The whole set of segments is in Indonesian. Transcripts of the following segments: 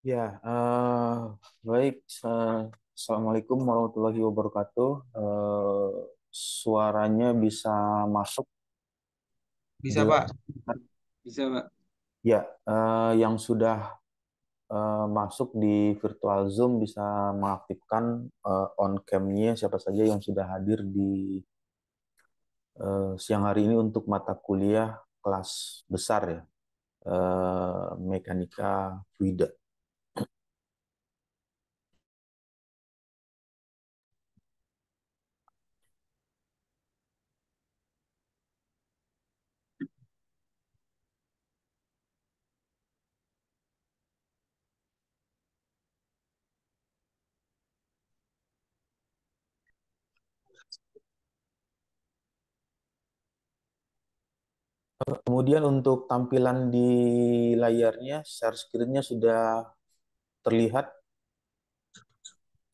Ya, baik. Assalamualaikum warahmatullahi wabarakatuh. Suaranya bisa masuk Bisa, jelas. Pak. Bisa, Pak. Ya, yang sudah masuk di virtual Zoom bisa mengaktifkan on cam-nya siapa saja yang sudah hadir di siang hari ini untuk mata kuliah kelas besar ya, mekanika fluida. Kemudian untuk tampilan di layarnya, share screen-nya sudah terlihat.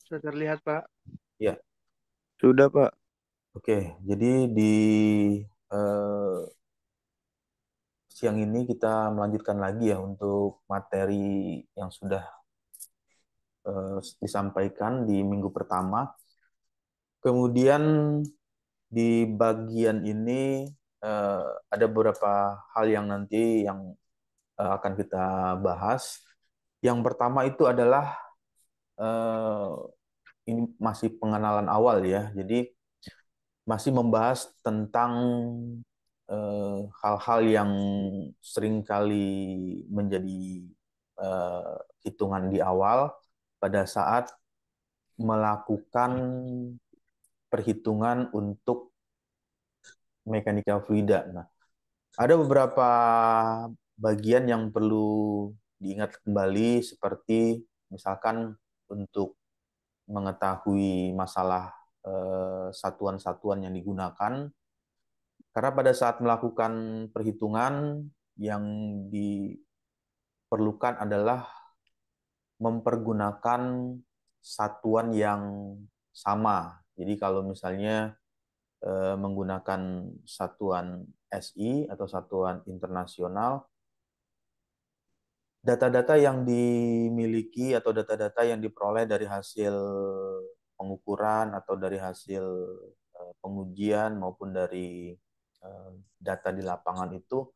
Sudah terlihat, Pak. Ya, Sudah, Pak. oke. Jadi di eh, siang ini kita melanjutkan lagi ya untuk materi yang sudah disampaikan di minggu pertama. Kemudian di bagian ini ada beberapa hal yang nanti yang akan kita bahas. Yang pertama itu adalah eh, ini masih pengenalan awal ya. Jadi masih membahas tentang hal-hal yang seringkali menjadi hitungan di awal pada saat melakukan perhitungan untuk mekanika fluida. Nah, ada beberapa bagian yang perlu diingat kembali seperti misalkan untuk mengetahui masalah satuan-satuan yang digunakan. Karena pada saat melakukan perhitungan yang diperlukan adalah mempergunakan satuan yang sama. Jadi kalau misalnya menggunakan satuan SI atau satuan internasional, data-data yang dimiliki atau data-data yang diperoleh dari hasil pengukuran atau dari hasil pengujian maupun dari data di lapangan itu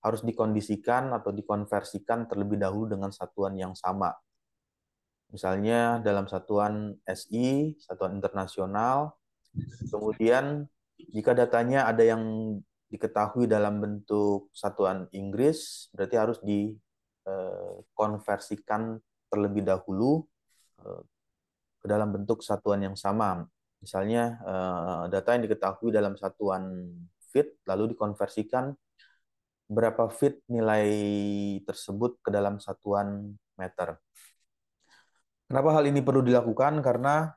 harus dikondisikan atau dikonversikan terlebih dahulu dengan satuan yang sama. Misalnya dalam satuan SI, satuan internasional, kemudian jika datanya ada yang diketahui dalam bentuk satuan Inggris, berarti harus dikonversikan terlebih dahulu eh, ke dalam bentuk satuan yang sama. Misalnya data yang diketahui dalam satuan feet lalu dikonversikan berapa feet nilai tersebut ke dalam satuan meter. Kenapa hal ini perlu dilakukan? Karena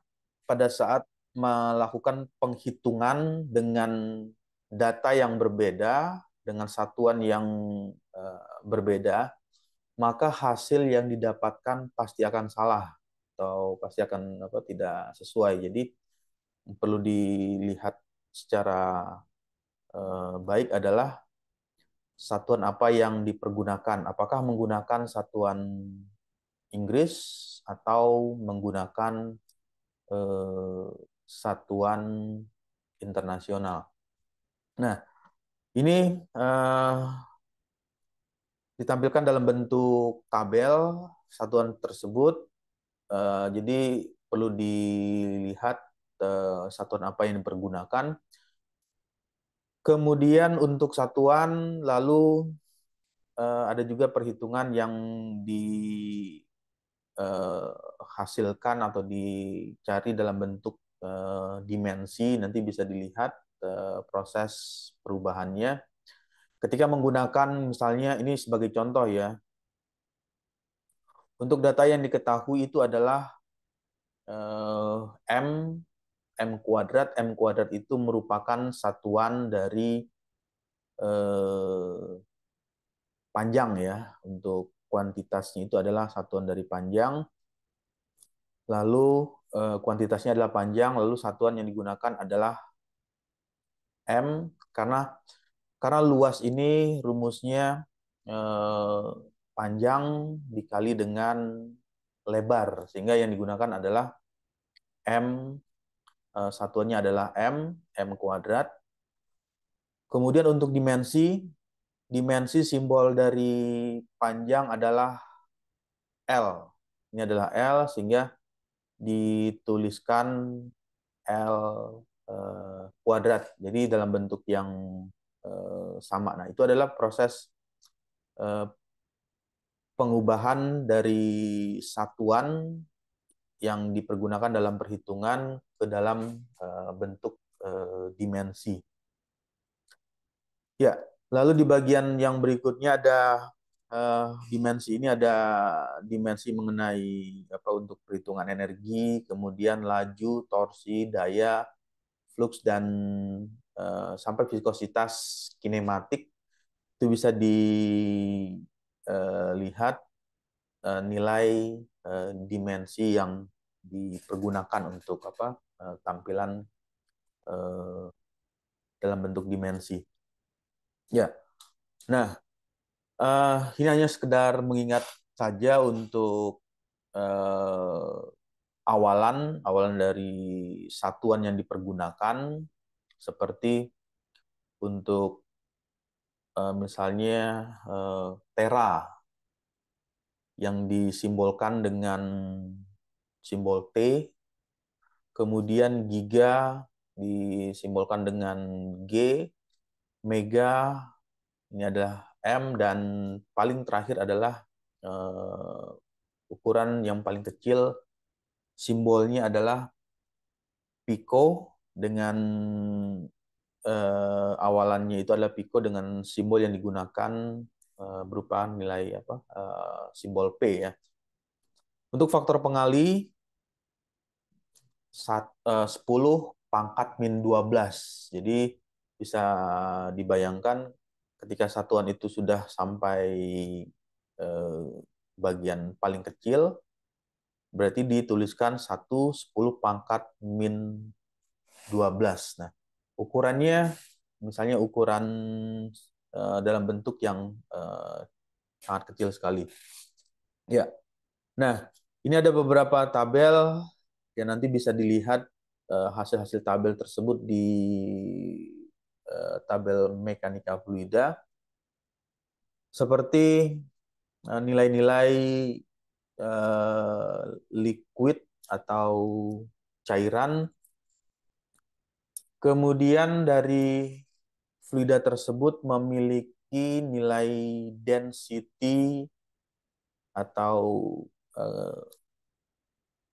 pada saat melakukan penghitungan dengan data yang berbeda, dengan satuan yang berbeda, maka hasil yang didapatkan pasti akan salah atau pasti akan tidak sesuai. Jadi perlu dilihat secara baik adalah satuan apa yang dipergunakan. Apakah menggunakan satuan Inggris atau menggunakan eh, satuan internasional. Nah, ini ditampilkan dalam bentuk tabel satuan tersebut. Jadi perlu dilihat satuan apa yang dipergunakan. Kemudian untuk satuan, lalu ada juga perhitungan yang dihasilkan atau dicari dalam bentuk dimensi, nanti bisa dilihat proses perubahannya. Ketika menggunakan misalnya ini sebagai contoh ya, untuk data yang diketahui itu adalah M, M kuadrat. M kuadrat itu merupakan satuan dari eh, panjang ya. Untuk kuantitasnya itu adalah satuan dari panjang. Lalu kuantitasnya adalah panjang, lalu satuan yang digunakan adalah M karena luas ini rumusnya eh, panjang dikali dengan lebar, sehingga yang digunakan adalah M, satuannya adalah M kuadrat. Kemudian untuk dimensi simbol dari panjang adalah L. Ini adalah L, sehingga dituliskan L kuadrat. Jadi dalam bentuk yang sama. Nah, itu adalah proses pengubahan dari satuan yang dipergunakan dalam perhitungan ke dalam bentuk dimensi. Ya, lalu di bagian yang berikutnya ada dimensi ini, ada dimensi mengenai untuk perhitungan energi, kemudian laju, torsi, daya, flux, dan sampai viskositas kinematik. Itu bisa dilihat nilai dimensi yang dipergunakan untuk tampilan dalam bentuk dimensi. Ya, nah ini hanya sekedar mengingat saja untuk awalan dari satuan yang dipergunakan, seperti untuk misalnya tera yang disimbolkan dengan simbol T, kemudian giga disimbolkan dengan G, mega ini adalah M, dan paling terakhir adalah ukuran yang paling kecil, simbolnya adalah pico, dengan awalannya itu adalah pico dengan simbol yang digunakan berupa nilai simbol P ya. Untuk faktor pengali 10 pangkat min 12. Jadi bisa dibayangkan ketika satuan itu sudah sampai bagian paling kecil, berarti dituliskan 10 pangkat min 12. Nah, ukurannya misalnya ukuran dalam bentuk yang sangat kecil sekali. Ya. Nah, ini ada beberapa tabel yang nanti bisa dilihat hasil-hasil tabel tersebut di tabel mekanika fluida, seperti nilai-nilai liquid atau cairan. Kemudian dari fluida tersebut memiliki nilai density atau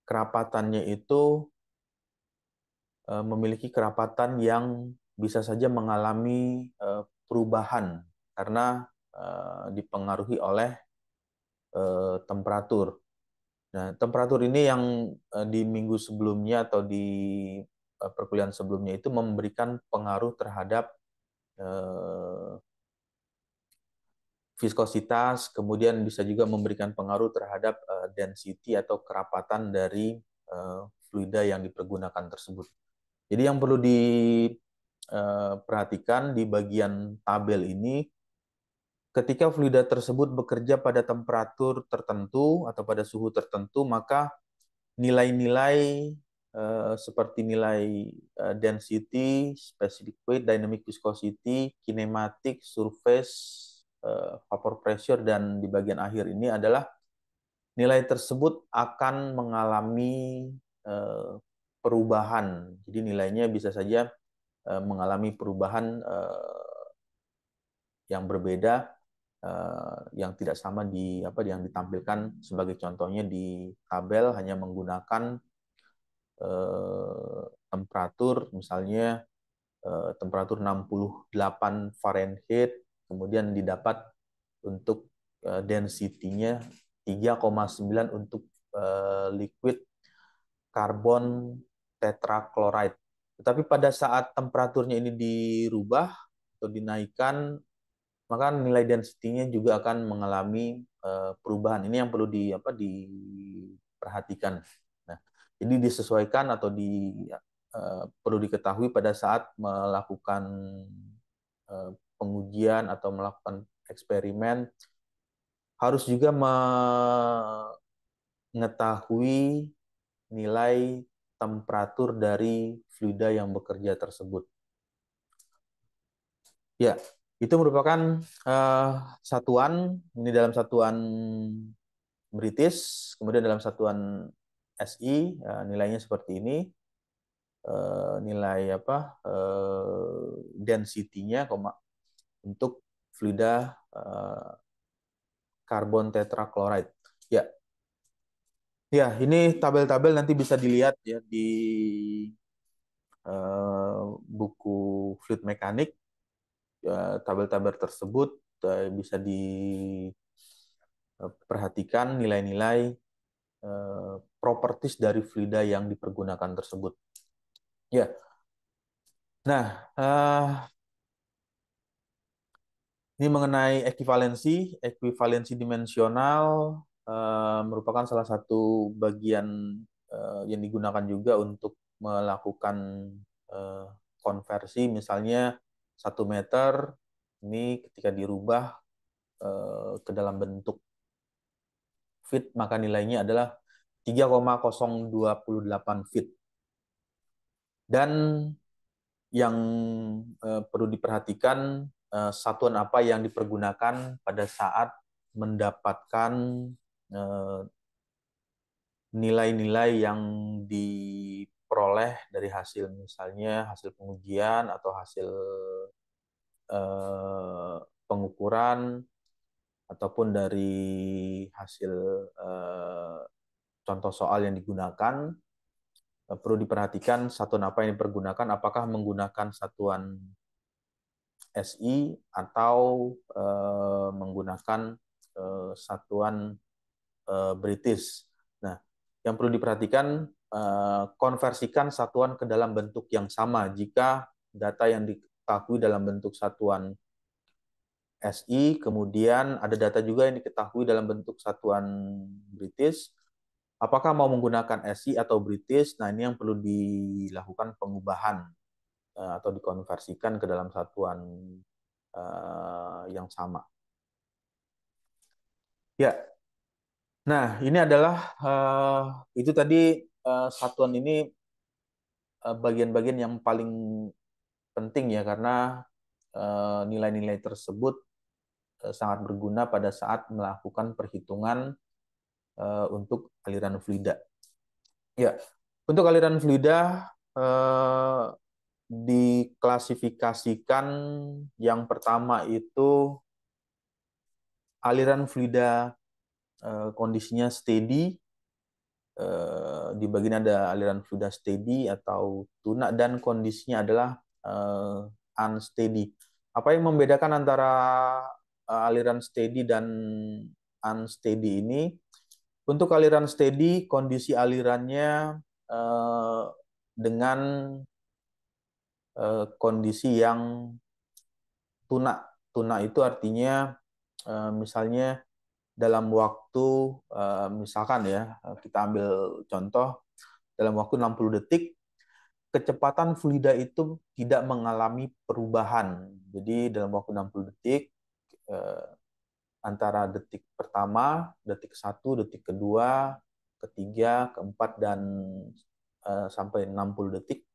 kerapatannya itu memiliki kerapatan yang bisa saja mengalami perubahan karena dipengaruhi oleh temperatur. Nah, temperatur ini yang di minggu sebelumnya atau di perkuliahan sebelumnya itu memberikan pengaruh terhadap viskositas, kemudian bisa juga memberikan pengaruh terhadap density atau kerapatan dari fluida yang dipergunakan tersebut. Jadi yang perlu diperhatikan di bagian tabel ini, ketika fluida tersebut bekerja pada temperatur tertentu atau pada suhu tertentu, maka nilai-nilai seperti nilai density, specific weight, dynamic viscosity, kinematic, surface, vapor pressure, dan di bagian akhir ini adalah nilai tersebut akan mengalami perubahan. Jadi nilainya bisa saja mengalami perubahan yang berbeda, yang tidak sama yang ditampilkan sebagai contohnya di tabel, hanya menggunakan temperatur, misalnya temperatur 68 Fahrenheit, kemudian didapat untuk density-nya 3,9 untuk liquid karbon tetrachloride. Tetapi pada saat temperaturnya ini dirubah atau dinaikkan, maka nilai density-nya juga akan mengalami perubahan. Ini yang perlu diperhatikan. Nah, jadi disesuaikan atau perlu diketahui pada saat melakukan pengujian atau melakukan eksperimen, harus juga mengetahui nilai temperatur dari fluida yang bekerja tersebut. Ya, itu merupakan satuan, ini dalam satuan British, kemudian dalam satuan SI, nilainya seperti ini. Nilai apa density-nya untuk fluida karbon tetrachloride. Ya, ya ini tabel-tabel nanti bisa dilihat ya di buku fluid mekanik. Tabel-tabel tersebut bisa diperhatikan nilai-nilai properties dari fluida yang dipergunakan tersebut. Ya, nah ini mengenai ekuivalensi dimensional merupakan salah satu bagian yang digunakan juga untuk melakukan konversi, misalnya 1 meter ini ketika dirubah ke dalam bentuk feet, maka nilainya adalah 3,028 feet. Dan yang perlu diperhatikan satuan apa yang dipergunakan pada saat mendapatkan nilai-nilai yang diperoleh dari hasil, misalnya hasil pengujian atau hasil pengukuran ataupun dari hasil contoh soal yang digunakan. Perlu diperhatikan satuan apa yang dipergunakan, apakah menggunakan satuan SI atau menggunakan satuan British. Nah, yang perlu diperhatikan, konversikan satuan ke dalam bentuk yang sama. Jika data yang diketahui dalam bentuk satuan SI, kemudian ada data juga yang diketahui dalam bentuk satuan British, apakah mau menggunakan SI atau British? Nah, ini yang perlu dilakukan pengubahan atau dikonversikan ke dalam satuan yang sama. Ya, nah ini adalah itu tadi satuan ini bagian-bagian yang paling penting ya, karena nilai-nilai tersebut sangat berguna pada saat melakukan perhitungan untuk aliran fluida. Ya, untuk aliran fluida diklasifikasikan, yang pertama itu aliran fluida kondisinya steady. Di bagian ada aliran fluida steady atau tunak, dan kondisinya adalah unsteady. Apa yang membedakan antara aliran steady dan unsteady ini? Untuk aliran steady, kondisi alirannya dengan kondisi yang tunak. Tunak itu artinya misalnya dalam waktu, misalkan ya, kita ambil contoh, dalam waktu 60 detik, kecepatan fluida itu tidak mengalami perubahan. Jadi dalam waktu 60 detik, antara detik pertama, detik 1, detik kedua, ketiga, keempat, dan sampai 60 detik,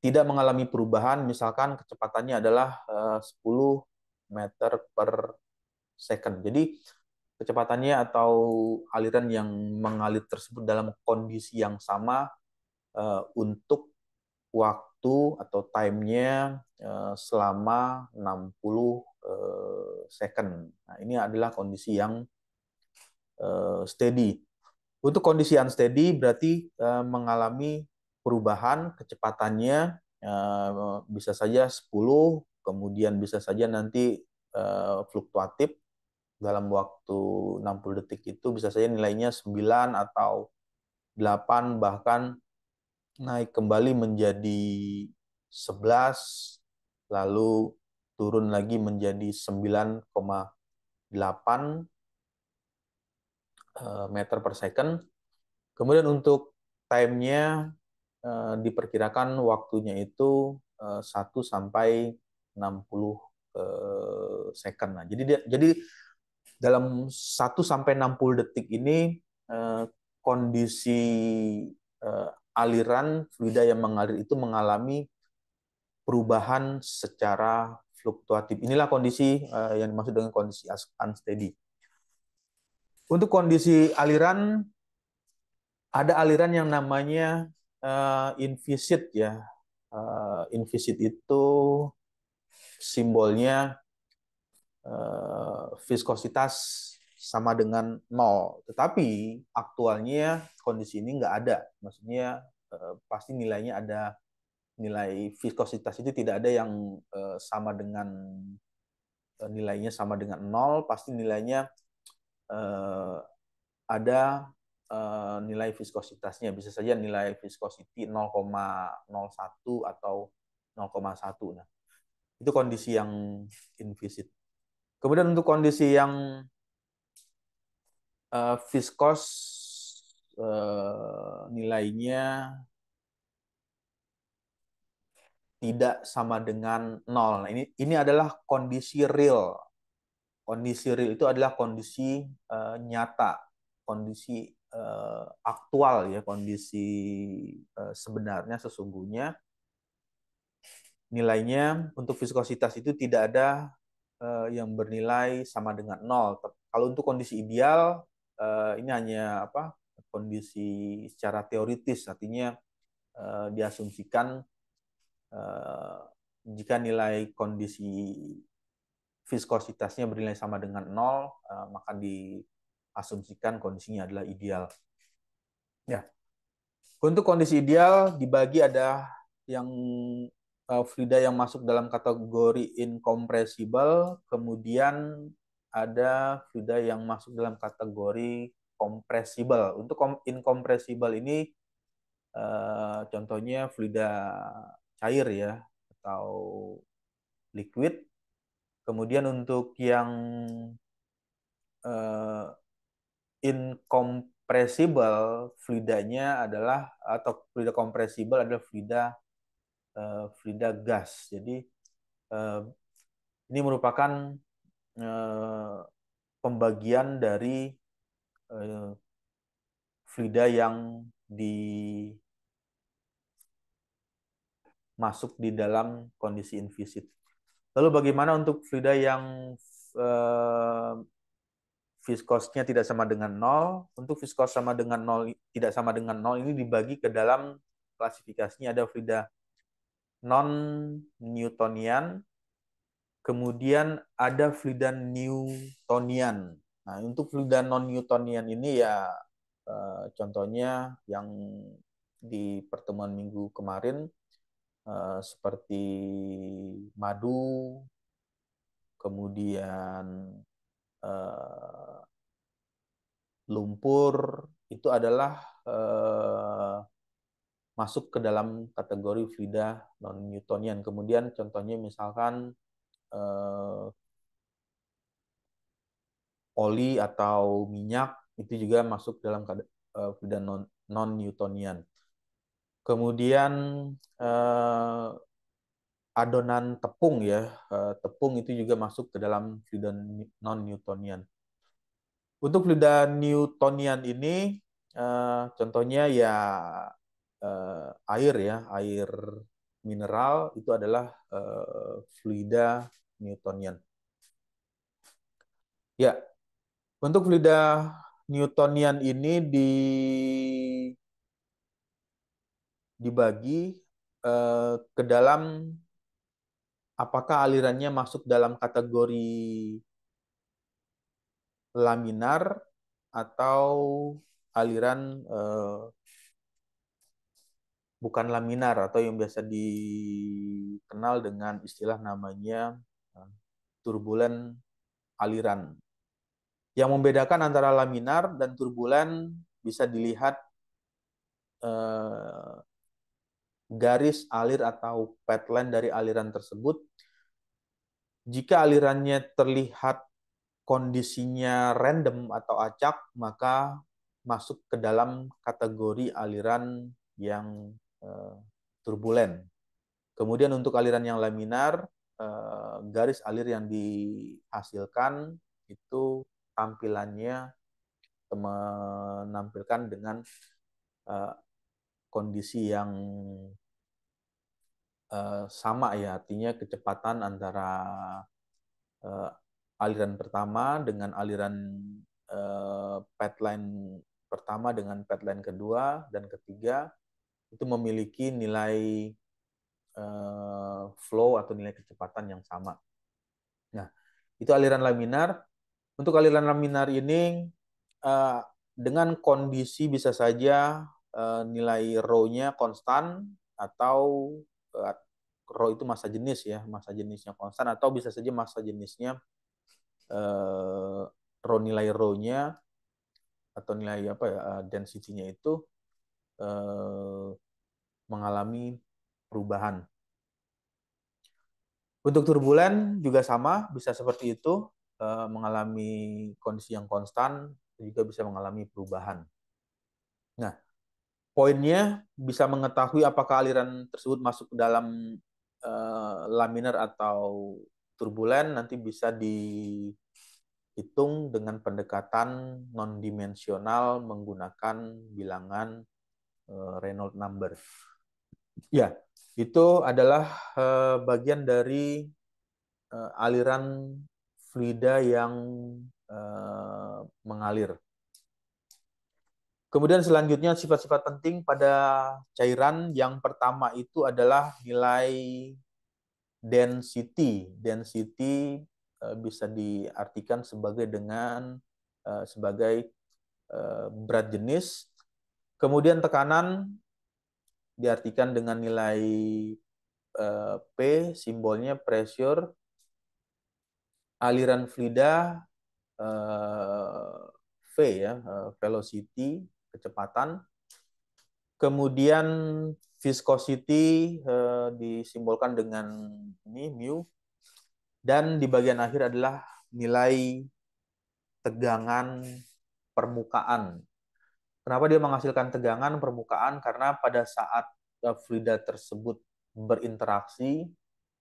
tidak mengalami perubahan, misalkan kecepatannya adalah 10 meter per second. Jadi kecepatannya atau aliran yang mengalir tersebut dalam kondisi yang sama untuk waktu atau time-nya selama 60 second. Nah, ini adalah kondisi yang steady. Untuk kondisi unsteady berarti mengalami perubahan kecepatannya, bisa saja 10, kemudian bisa saja nanti fluktuatif dalam waktu 60 detik itu bisa saja nilainya 9 atau 8, bahkan naik kembali menjadi 11, lalu turun lagi menjadi 9,8 meter per second. Kemudian untuk time-nya diperkirakan waktunya itu 1 sampai 60 second. Nah, jadi dalam 1 sampai 60 detik ini kondisi aliran fluida yang mengalir itu mengalami perubahan secara fluktuatif. Inilah kondisi yang dimaksud dengan kondisi unsteady. Untuk kondisi aliran, ada aliran yang namanya invisit ya. Invisit itu simbolnya viskositas sama dengan 0. Tetapi aktualnya kondisi ini nggak ada. Maksudnya pasti nilainya ada, nilai viskositas itu tidak ada yang sama dengan nilainya sama dengan 0. Pasti nilainya ada nilai viskositasnya. Bisa saja nilai viskositi 0,01 atau 0,1. Nah, itu kondisi yang invisit. Kemudian untuk kondisi yang viskos nilainya tidak sama dengan 0. Nah, ini adalah kondisi real. Kondisi real itu adalah kondisi nyata, kondisi aktual ya, kondisi sebenarnya sesungguhnya nilainya untuk viskositas itu tidak ada yang bernilai sama dengan 0. Kalau untuk kondisi ideal ini hanya kondisi secara teoritis, artinya diasumsikan jika nilai kondisi viskositasnya bernilai sama dengan 0, maka diasumsikan kondisinya adalah ideal. Ya. Untuk kondisi ideal dibagi ada yang fluida yang masuk dalam kategori incompressible, kemudian ada fluida yang masuk dalam kategori compressible. Untuk incompressible ini contohnya fluida cair ya, atau liquid. Kemudian untuk yang incompressible fluidanya adalah, atau fluida compressible adalah fluida gas. Jadi ini merupakan pembagian dari fluida yang masuk di dalam kondisi invisit. Lalu bagaimana untuk fluida yang viskosnya tidak sama dengan 0? Untuk viskos sama dengan 0, tidak sama dengan 0 ini dibagi ke dalam klasifikasinya, ada fluida non-Newtonian, kemudian ada fluida Newtonian. Nah, untuk fluida non-Newtonian ini ya contohnya yang di pertemuan minggu kemarin seperti madu, kemudian lumpur, itu adalah masuk ke dalam kategori fluida non-Newtonian. Kemudian contohnya misalkan oli atau minyak, itu juga masuk dalam fluida non-Newtonian. Kemudian adonan tepung ya, tepung itu juga masuk ke dalam fluida non-Newtonian. Untuk fluida Newtonian ini contohnya ya air ya, air mineral itu adalah fluida Newtonian. Ya, untuk fluida Newtonian ini dibagi ke dalam apakah alirannya masuk dalam kategori laminar atau aliran bukan laminar, atau yang biasa dikenal dengan istilah namanya turbulen aliran. Yang membedakan antara laminar dan turbulen bisa dilihat garis alir atau pathline dari aliran tersebut. Jika alirannya terlihat kondisinya random atau acak, maka masuk ke dalam kategori aliran yang turbulen. Kemudian untuk aliran yang laminar, garis alir yang dihasilkan itu tampilannya menampilkan dengan kondisi yang sama ya, artinya kecepatan antara aliran pertama dengan aliran pipeline pertama dengan pipeline kedua dan ketiga itu memiliki nilai flow atau nilai kecepatan yang sama. Nah, itu aliran laminar. Untuk aliran laminar ini dengan kondisi bisa saja nilai rho-nya konstan atau rho itu massa jenis ya, massa jenisnya konstan, atau bisa saja massa jenisnya nilai rho-nya atau nilai apa ya, density-nya itu mengalami perubahan. Untuk turbulen juga sama, bisa seperti itu, mengalami kondisi yang konstan, juga bisa mengalami perubahan. Nah, poinnya bisa mengetahui apakah aliran tersebut masuk ke dalam laminar atau turbulen, nanti bisa dihitung dengan pendekatan non-dimensional menggunakan bilangan Reynolds number. Ya, itu adalah bagian dari aliran fluida yang mengalir. Kemudian selanjutnya sifat-sifat penting pada cairan. Yang pertama itu adalah nilai density. Density bisa diartikan sebagai berat jenis. Kemudian tekanan diartikan dengan nilai P, simbolnya pressure. Aliran fluida V ya, velocity, kecepatan. Kemudian viscosity disimbolkan dengan ini mu. Dan di bagian akhir adalah nilai tegangan permukaan. Kenapa dia menghasilkan tegangan permukaan? Karena pada saat fluida tersebut berinteraksi,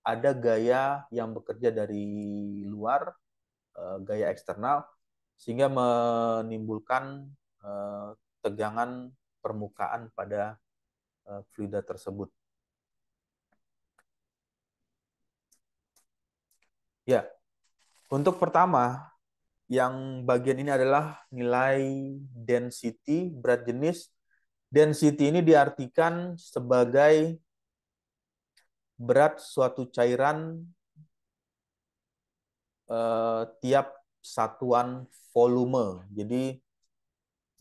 ada gaya yang bekerja dari luar, gaya eksternal, sehingga menimbulkan tegangan permukaan pada fluida tersebut. Ya, untuk pertama, yang bagian ini adalah nilai density, berat jenis. Density ini diartikan sebagai berat suatu cairan tiap satuan volume. Jadi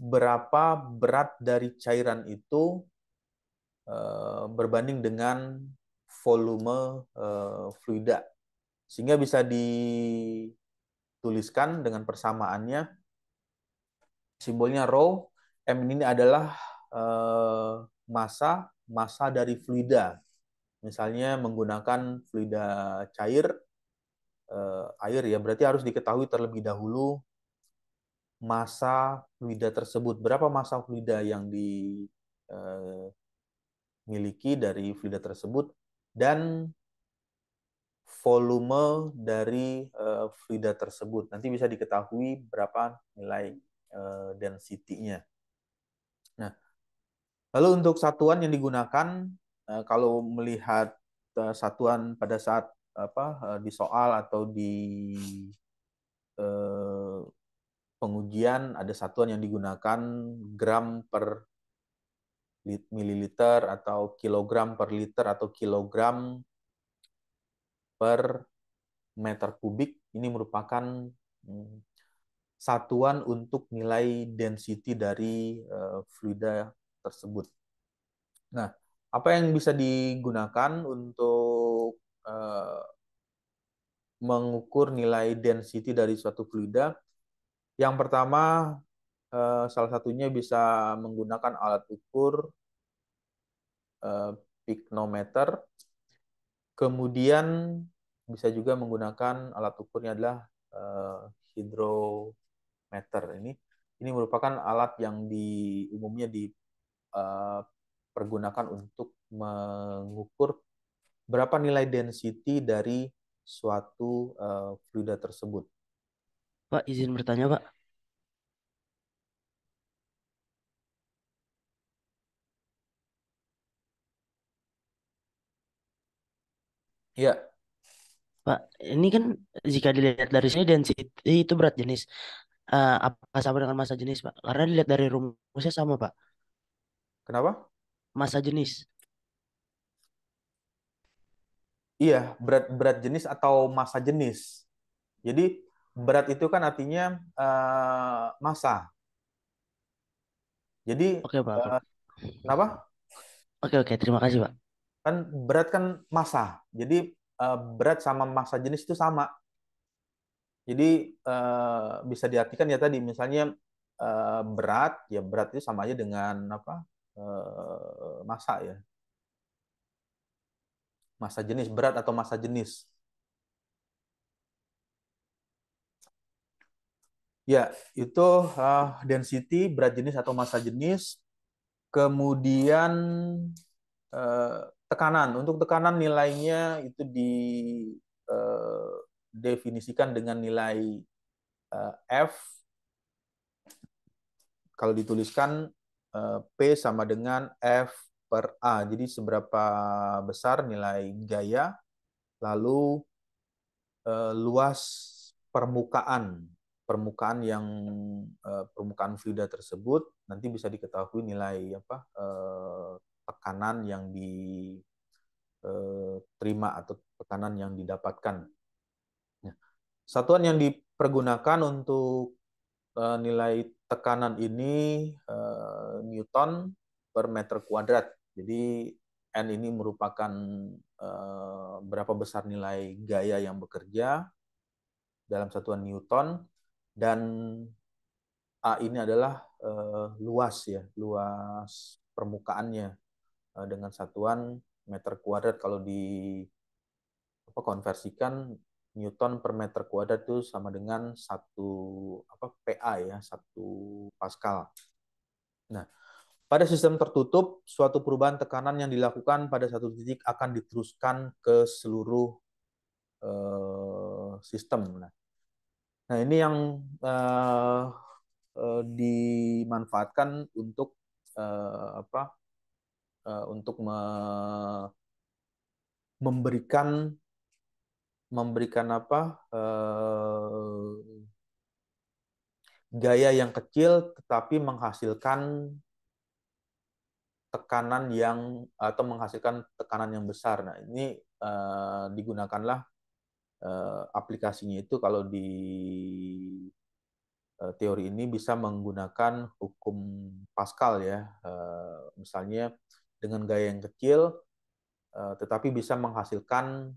berapa berat dari cairan itu berbanding dengan volume fluida. Sehingga bisa dituliskan dengan persamaannya. Simbolnya rho. M ini adalah massa dari fluida. Misalnya menggunakan fluida cair, air ya, berarti harus diketahui terlebih dahulu massa fluida tersebut. Berapa massa fluida yang dimiliki dari fluida tersebut, dan volume dari fluida tersebut. Nanti bisa diketahui berapa nilai density-nya. Nah, lalu untuk satuan yang digunakan, kalau melihat satuan pada saat di soal atau di pengujian, ada satuan yang digunakan gram per mililiter atau kilogram per liter atau kilogram per meter kubik. Ini merupakan satuan untuk nilai density dari fluida tersebut. Nah, apa yang bisa digunakan untuk mengukur nilai density dari suatu fluida? Yang pertama, salah satunya bisa menggunakan alat ukur piknometer. Kemudian bisa juga menggunakan alat ukurnya adalah hidrometer. Ini merupakan alat yang umumnya dipergunakan untuk mengukur berapa nilai density dari suatu fluida tersebut. Pak, izin bertanya, Pak. Iya, Pak, ini kan jika dilihat dari sini density itu berat jenis. Apa sama dengan massa jenis, Pak? Karena dilihat dari rumusnya sama, Pak. kenapa? Massa jenis. Iya, berat berat jenis atau massa jenis. Jadi berat itu kan artinya massa. Jadi Oke, Pak. kenapa? Oke, terima kasih, Pak. Kan berat kan massa. Jadi berat sama massa jenis itu sama. Jadi bisa diartikan ya tadi misalnya berat ya berat itu sama aja dengan apa massa ya. Massa jenis berat atau massa jenis. Ya, itu density berat jenis atau massa jenis. Kemudian tekanan. Untuk tekanan nilainya itu didefinisikan dengan nilai F. Kalau dituliskan P sama dengan F per A. Jadi seberapa besar nilai gaya, lalu luas permukaan yang permukaan fluida tersebut nanti bisa diketahui nilai apa tekanan yang diterima atau tekanan yang didapatkan. Nah, satuan yang dipergunakan untuk nilai tekanan ini Newton per meter kuadrat. Jadi N ini merupakan berapa besar nilai gaya yang bekerja dalam satuan Newton, dan A ini adalah luas permukaannya dengan satuan meter kuadrat. Kalau dikonversikan Newton per meter kuadrat itu sama dengan 1 PA ya, 1 Pascal. Nah, pada sistem tertutup, suatu perubahan tekanan yang dilakukan pada satu titik akan diteruskan ke seluruh sistem. Nah, ini yang dimanfaatkan untuk untuk memberikan gaya yang kecil tetapi menghasilkan tekanan atau menghasilkan tekanan yang besar. Nah, ini digunakanlah aplikasinya itu kalau di teori ini bisa menggunakan hukum Pascal ya. Misalnya dengan gaya yang kecil tetapi bisa menghasilkan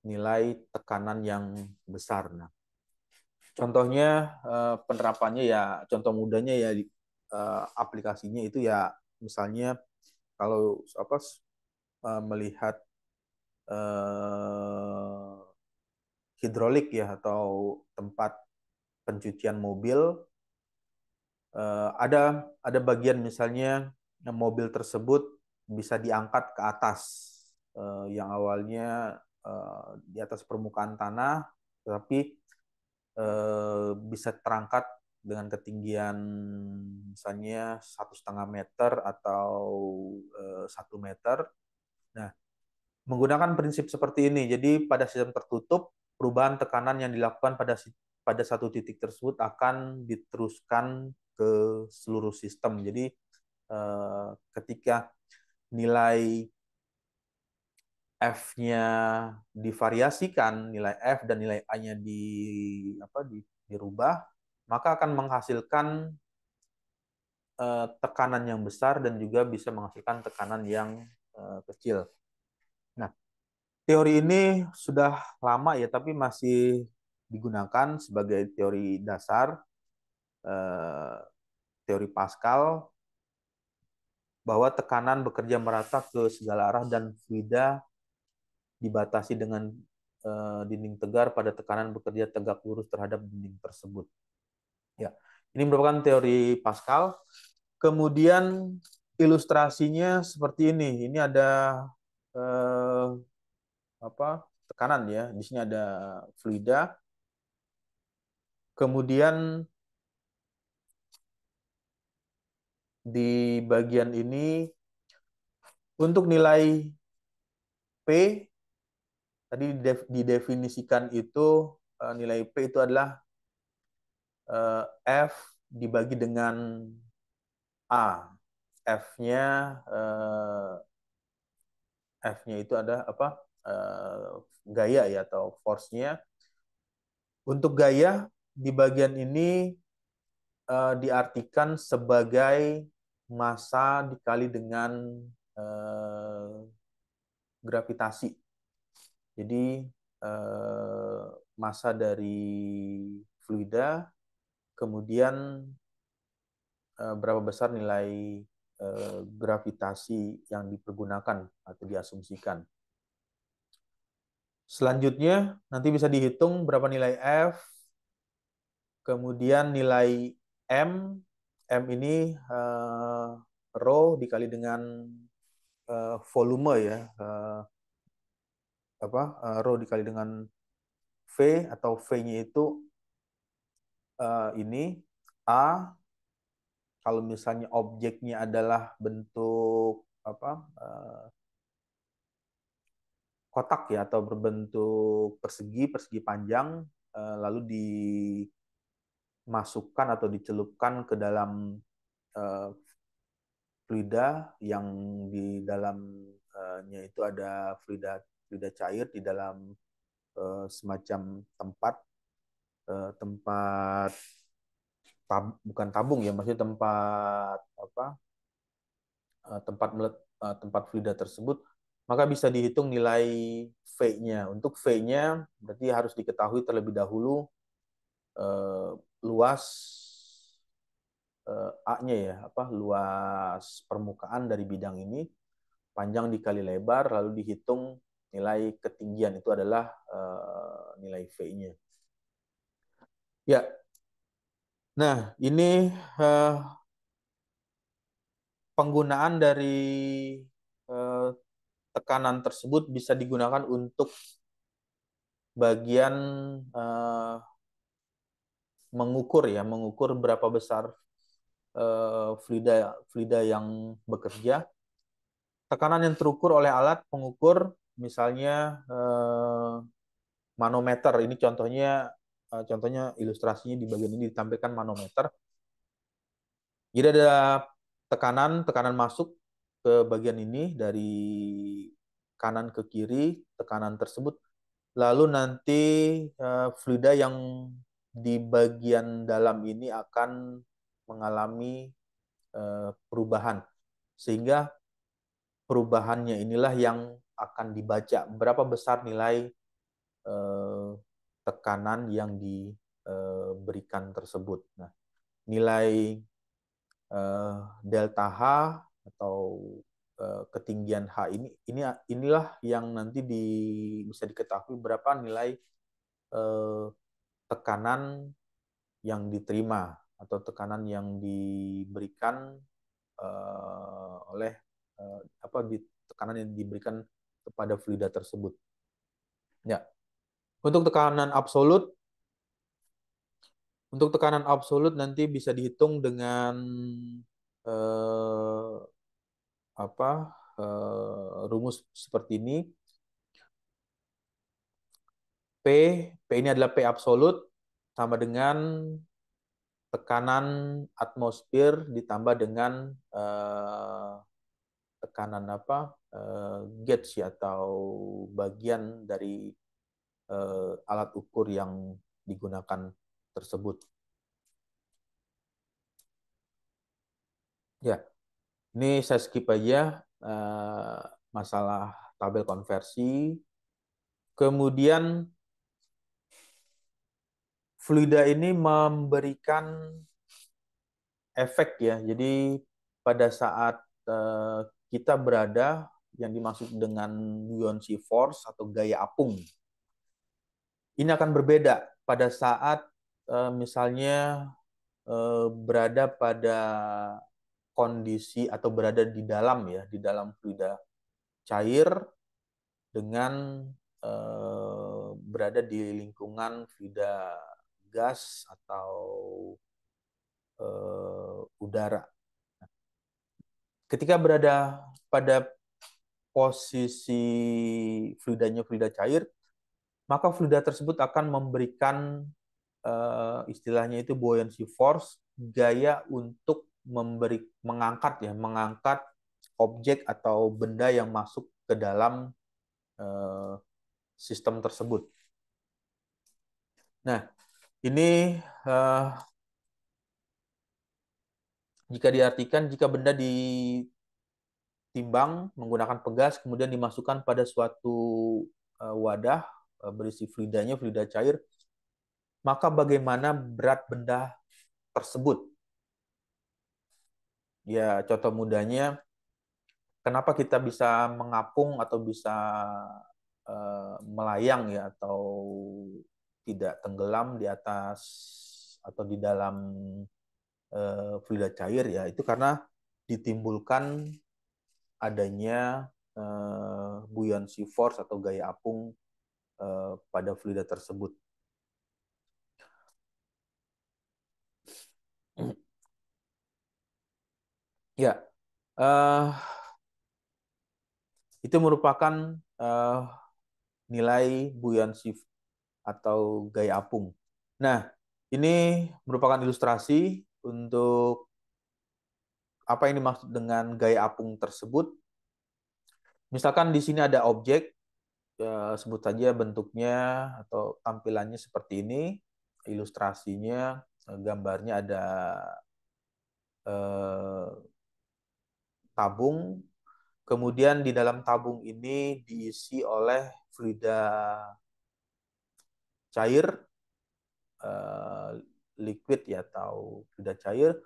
nilai tekanan yang besar. Nah, contohnya penerapannya ya, contoh mudahnya ya aplikasinya itu ya misalnya kalau melihat hidrolik ya atau tempat pencucian mobil, ada bagian misalnya mobil tersebut bisa diangkat ke atas yang awalnya di atas permukaan tanah, tetapi bisa terangkat dengan ketinggian misalnya 1,5 meter atau 1 meter. Nah, menggunakan prinsip seperti ini, jadi pada sistem tertutup, perubahan tekanan yang dilakukan pada satu titik tersebut akan diteruskan ke seluruh sistem. Jadi ketika nilai F-nya divariasikan, nilai F dan nilai A-nya dirubah, maka akan menghasilkan tekanan yang besar dan juga bisa menghasilkan tekanan yang kecil. Nah, teori ini sudah lama ya, tapi masih digunakan sebagai teori dasar, teori Pascal, bahwa tekanan bekerja merata ke segala arah dan fluida dibatasi dengan dinding tegar pada tekanan bekerja tegak lurus terhadap dinding tersebut. Ya, ini merupakan teori Pascal. Kemudian ilustrasinya seperti ini. Ini ada tekanan ya. Di sini ada fluida. Kemudian di bagian ini untuk nilai P tadi didefinisikan itu nilai P itu adalah F dibagi dengan A. F-nya itu ada apa? Gaya ya atau force-nya. Untuk gaya di bagian ini diartikan sebagai massa dikali dengan gravitasi. Jadi massa dari fluida, kemudian berapa besar nilai gravitasi yang dipergunakan atau diasumsikan. Selanjutnya nanti bisa dihitung berapa nilai F, kemudian nilai M. M ini rho dikali dengan volume ya, rho dikali dengan V atau V-nya itu ini A. Kalau misalnya objeknya adalah bentuk kotak ya atau berbentuk persegi panjang, lalu dimasukkan atau dicelupkan ke dalam fluida yang di dalamnya itu ada fluida cair di dalam semacam tempat bukan tabung ya, maksudnya tempat fluida tersebut, maka bisa dihitung nilai V-nya. Untuk V-nya berarti harus diketahui terlebih dahulu luas A-nya ya, luas permukaan dari bidang ini, panjang dikali lebar, lalu dihitung nilai ketinggian, itu adalah nilai V-nya. Ya, nah ini penggunaan dari tekanan tersebut bisa digunakan untuk bagian mengukur berapa besar fluida yang bekerja. Tekanan yang terukur oleh alat pengukur, misalnya manometer. Ini contohnya ilustrasinya di bagian ini ditampilkan manometer. Jadi ada tekanan masuk ke bagian ini dari kanan ke kiri, tekanan tersebut. Lalu nanti fluida yang di bagian dalam ini akan mengalami perubahan. Sehingga perubahannya inilah yang akan dibaca. Berapa besar nilai tekanan yang diberikan tersebut. Nah, nilai delta H atau ketinggian H inilah yang nanti bisa diketahui berapa nilai tekanan yang diterima atau tekanan yang diberikan oleh tekanan yang diberikan kepada fluida tersebut. Ya. Untuk tekanan absolut nanti bisa dihitung dengan rumus seperti ini. P ini adalah P absolut sama dengan tekanan atmosfer ditambah dengan tekanan gauge atau bagian dari alat ukur yang digunakan tersebut. Ya, ini saya skip aja masalah tabel konversi. Kemudian fluida ini memberikan efek ya. Jadi pada saat kita berada yang dimaksud dengan buoyancy force atau gaya apung, ini akan berbeda pada saat misalnya berada pada kondisi atau berada di dalam fluida cair dengan berada di lingkungan fluida gas atau udara. Ketika berada pada posisi fluidanya fluida cair, maka fluida tersebut akan memberikan istilahnya itu buoyancy force, gaya untuk mengangkat objek atau benda yang masuk ke dalam sistem tersebut. Nah, ini jika diartikan jika benda ditimbang menggunakan pegas kemudian dimasukkan pada suatu wadah berisi fluidanya, fluida cair, maka bagaimana berat benda tersebut? Ya, contoh mudahnya, kenapa kita bisa mengapung atau bisa melayang ya atau tidak tenggelam di atas atau di dalam fluida cair ya, itu karena ditimbulkan adanya buoyancy force atau gaya apung pada fluida tersebut. Ya, itu merupakan nilai buoyancy atau gaya apung. Nah, ini merupakan ilustrasi untuk apa yang dimaksud dengan gaya apung tersebut. Misalkan di sini ada objek, sebut saja bentuknya atau tampilannya seperti ini, ilustrasinya, gambarnya ada tabung, kemudian di dalam tabung ini diisi oleh fluida cair, liquid ya atau fluida cair,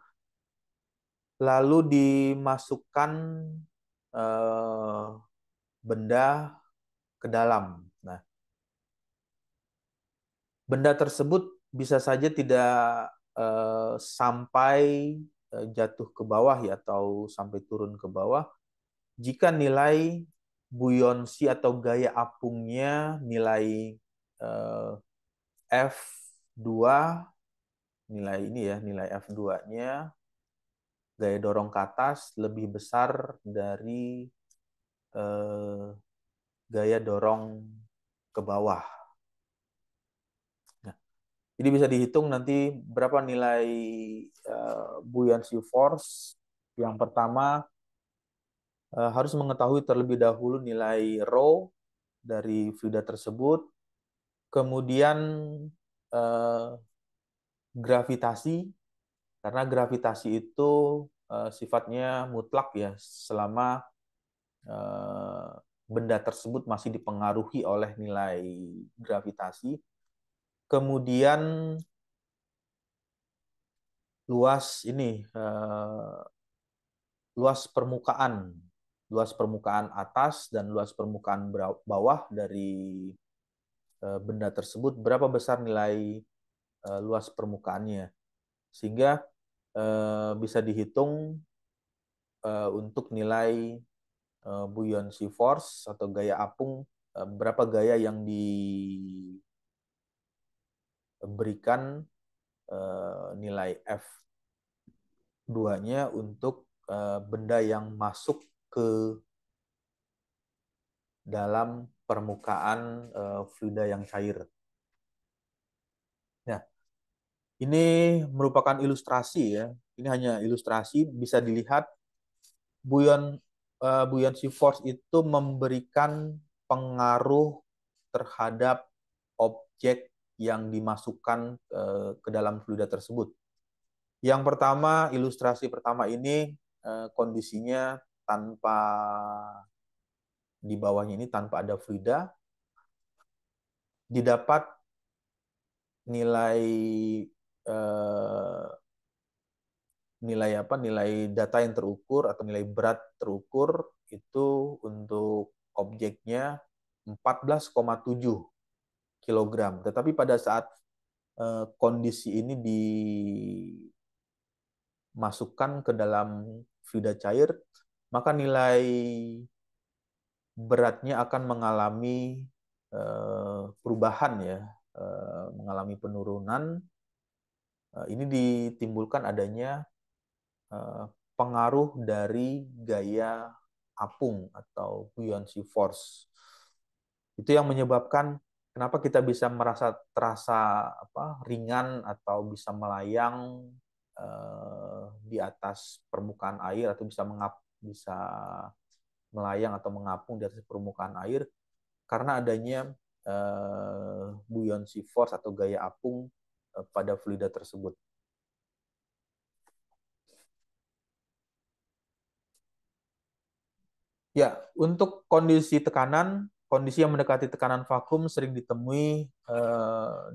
lalu dimasukkan benda ke dalam. Nah, benda tersebut bisa saja tidak sampai jatuh ke bawah ya atau sampai turun ke bawah jika nilai buoyancy atau gaya apungnya nilai F2, nilai ini ya, nilai F2-nya gaya dorong ke atas lebih besar dari gaya dorong ke bawah. Nah, jadi bisa dihitung nanti berapa nilai buoyancy force. Yang pertama harus mengetahui terlebih dahulu nilai rho dari fluida tersebut, kemudian gravitasi, karena gravitasi itu sifatnya mutlak ya selama benda tersebut masih dipengaruhi oleh nilai gravitasi. Kemudian luas ini, luas permukaan atas dan luas permukaan bawah dari benda tersebut, berapa besar nilai luas permukaannya, sehingga bisa dihitung untuk nilai buoyancy force atau gaya apung, berapa gaya yang diberikan nilai F2-nya untuk benda yang masuk ke dalam permukaan fluida yang cair. Nah, ini merupakan ilustrasi ya. Ini hanya ilustrasi, bisa dilihat buoyancy force itu memberikan pengaruh terhadap objek yang dimasukkan ke dalam fluida tersebut. Yang pertama, ilustrasi pertama ini kondisinya tanpa, di bawahnya ini tanpa ada fluida, didapat nilai nilai data yang terukur atau nilai berat terukur itu untuk objeknya 14,7 kg. Tetapi pada saat kondisi ini dimasukkan ke dalam fluida cair, maka nilai beratnya akan mengalami perubahan ya, mengalami penurunan Ini ditimbulkan adanya pengaruh dari gaya apung atau buoyancy force. Itu yang menyebabkan kenapa kita bisa merasa terasa ringan atau bisa melayang di atas permukaan air atau bisa melayang atau mengapung di atas permukaan air karena adanya buoyancy force atau gaya apung pada fluida tersebut. Ya, untuk kondisi tekanan, kondisi yang mendekati tekanan vakum sering ditemui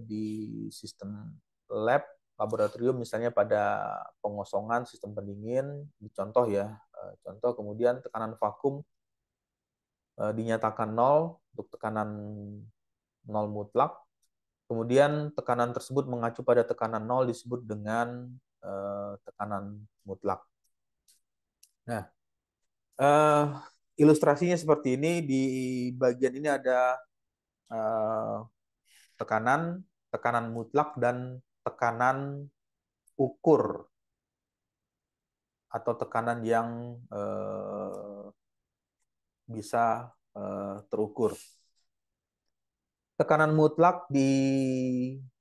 di sistem lab, laboratorium, misalnya pada pengosongan sistem pendingin, contoh ya, contoh kemudian tekanan vakum dinyatakan nol untuk tekanan nol mutlak, kemudian tekanan tersebut mengacu pada tekanan nol disebut dengan tekanan mutlak. Nah, ilustrasinya seperti ini. Di bagian ini ada tekanan mutlak dan tekanan ukur atau tekanan yang bisa terukur. Tekanan mutlak diartikan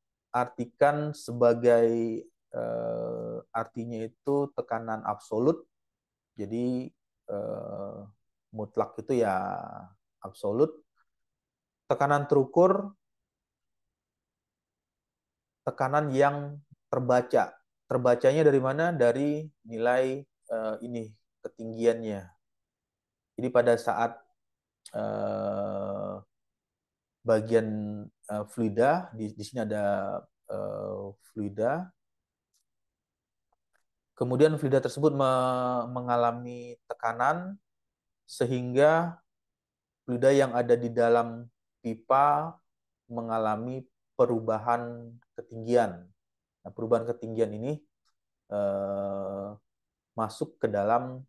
sebagai artinya itu tekanan absolut. Jadi mutlak itu ya absolut. Tekanan terukur, tekanan yang terbaca. Terbacanya dari mana? Dari nilai ini ketinggiannya. Jadi pada saat bagian fluida, di sini ada fluida. Kemudian fluida tersebut mengalami tekanan sehingga fluida yang ada di dalam pipa mengalami perubahan ketinggian. Nah, perubahan ketinggian ini masuk ke dalam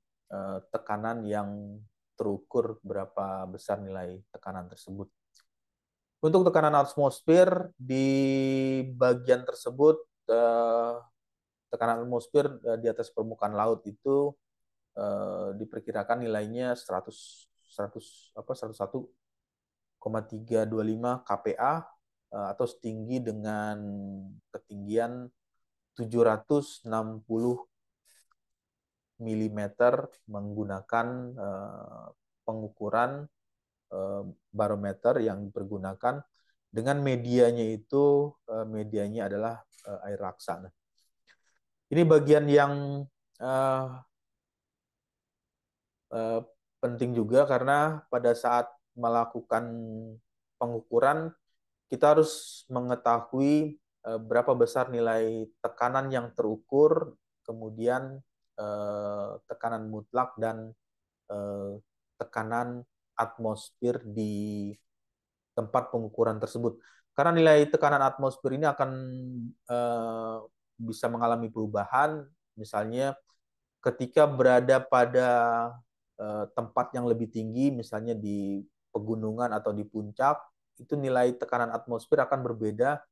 tekanan yang terukur berapa besar nilai tekanan tersebut. Untuk tekanan atmosfer di bagian tersebut, tekanan atmosfer di atas permukaan laut itu diperkirakan nilainya 101,325 kPa atau setinggi dengan ketinggian 760 mm menggunakan pengukuran barometer yang dipergunakan dengan medianya itu medianya adalah air laksa. Ini bagian yang penting juga karena pada saat melakukan pengukuran kita harus mengetahui berapa besar nilai tekanan yang terukur, kemudian tekanan mutlak dan tekanan atmosfer di tempat pengukuran tersebut. Karena nilai tekanan atmosfer ini akan bisa mengalami perubahan, misalnya ketika berada pada tempat yang lebih tinggi, misalnya di pegunungan atau di puncak, itu nilai tekanan atmosfer akan berbeda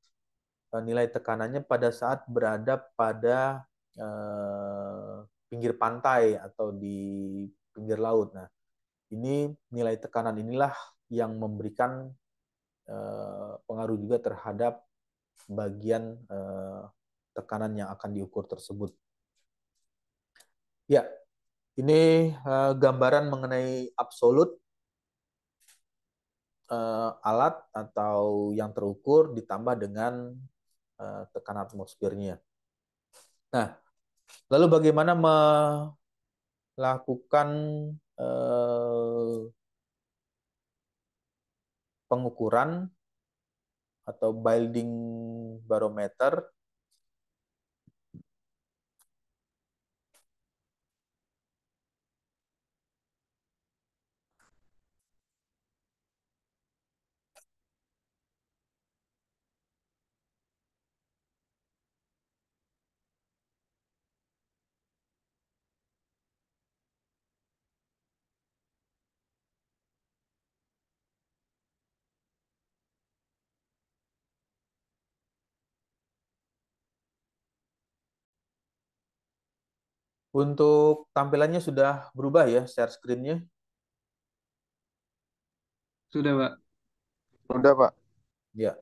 nilai tekanannya pada saat berada pada pinggir pantai atau di pinggir laut. Nah, ini nilai tekanan inilah yang memberikan pengaruh juga terhadap bagian tekanan yang akan diukur tersebut. Ya, ini gambaran mengenai absolut alat atau yang terukur ditambah dengan tekanan atmosfernya. Nah, lalu bagaimana melakukan pengukuran atau binding barometer? Untuk tampilannya sudah berubah ya share screen-nya? Sudah, Pak. Udah, Pak. Ya.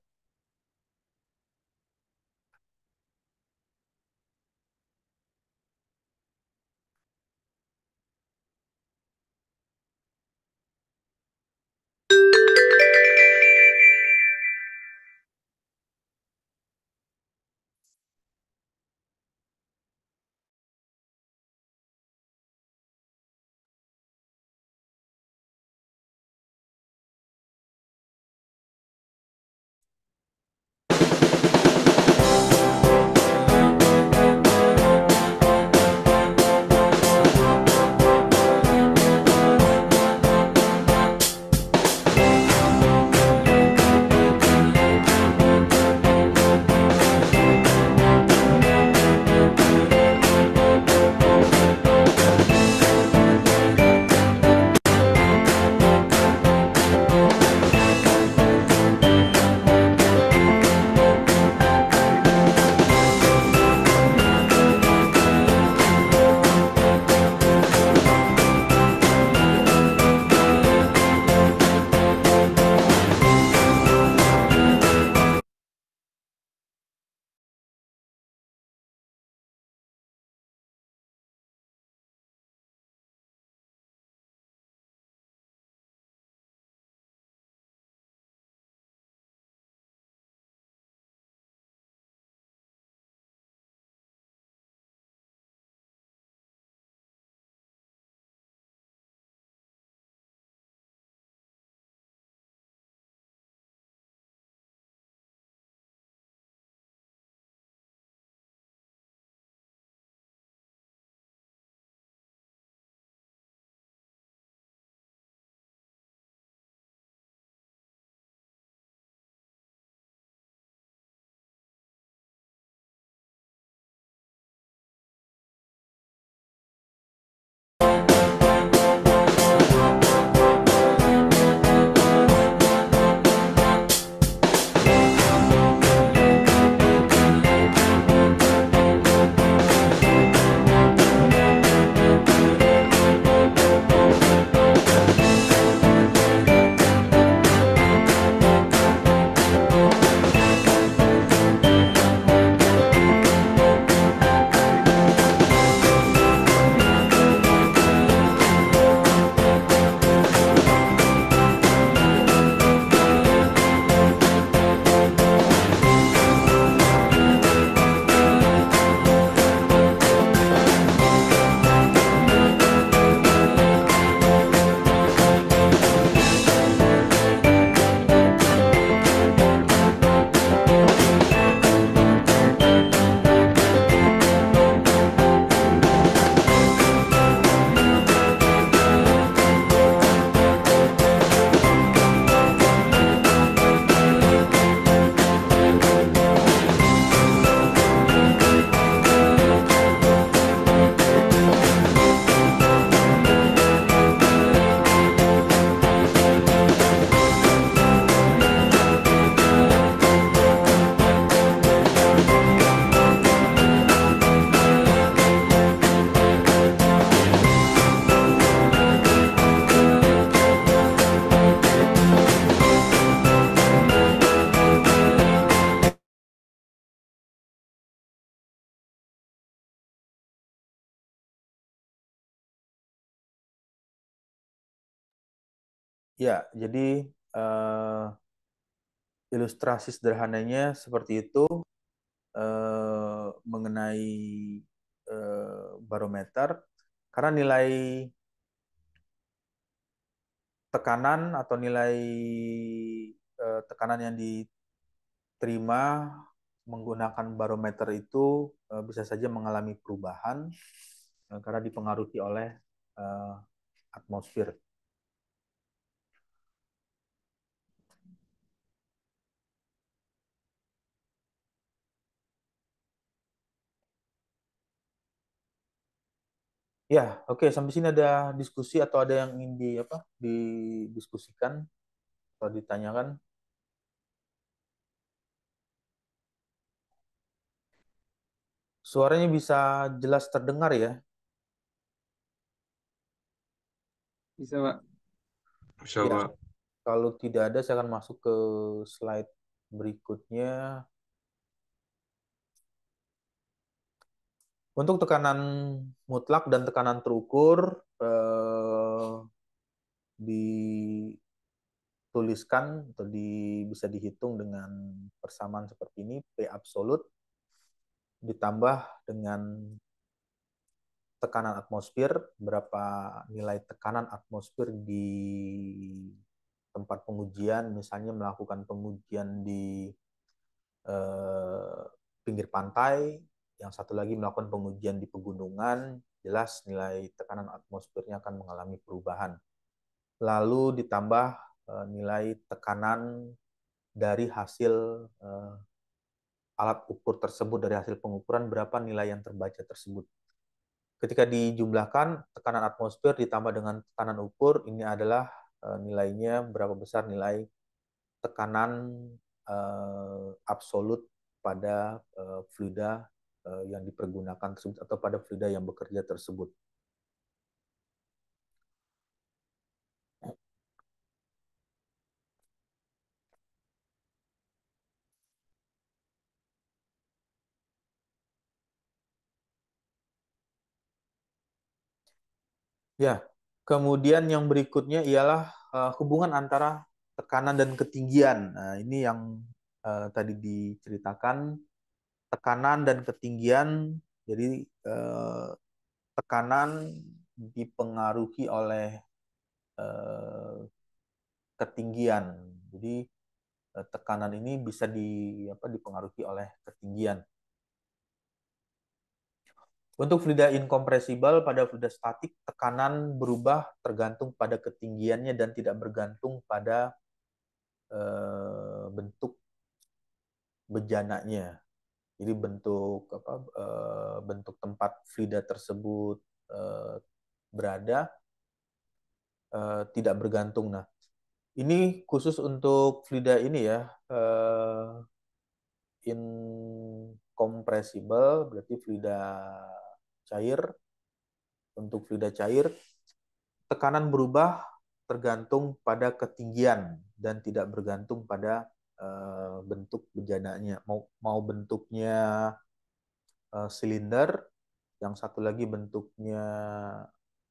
Ya, jadi eh, ilustrasi sederhananya seperti itu mengenai barometer. Karena nilai tekanan atau nilai tekanan yang diterima menggunakan barometer itu bisa saja mengalami perubahan karena dipengaruhi oleh eh, atmosfer. Ya, oke. Sampai sini ada diskusi atau ada yang ingin didiskusikan atau ditanyakan? Suaranya bisa jelas terdengar ya? Bisa, Pak. Bisa, Ya, Pak. kalau tidak ada saya akan masuk ke slide berikutnya. Untuk tekanan mutlak dan tekanan terukur dituliskan atau bisa dihitung dengan persamaan seperti ini, P absolut ditambah dengan tekanan atmosfer, berapa nilai tekanan atmosfer di tempat pengujian, misalnya melakukan pengujian di pinggir pantai, yang satu lagi melakukan pengujian di pegunungan, jelas nilai tekanan atmosfernya akan mengalami perubahan. Lalu ditambah nilai tekanan dari hasil alat ukur tersebut, dari hasil pengukuran berapa nilai yang terbaca tersebut. Ketika dijumlahkan, tekanan atmosfer ditambah dengan tekanan ukur, ini adalah nilainya berapa besar nilai tekanan absolut pada fluida yang dipergunakan tersebut atau pada fluida yang bekerja tersebut. Ya, kemudian yang berikutnya ialah hubungan antara tekanan dan ketinggian. Nah, ini yang tadi diceritakan, tekanan dan ketinggian. Jadi tekanan dipengaruhi oleh ketinggian. Jadi tekanan ini bisa dipengaruhi oleh ketinggian. Untuk fluida inkompresibel, pada fluida statik, tekanan berubah tergantung pada ketinggiannya dan tidak bergantung pada bentuk bejananya. Jadi bentuk tempat fluida tersebut berada tidak bergantung. Nah, ini khusus untuk fluida ini ya, inkompresibel berarti fluida cair. Untuk fluida cair, tekanan berubah tergantung pada ketinggian dan tidak bergantung pada bentuk bejananya. Mau bentuknya silinder, yang satu lagi bentuknya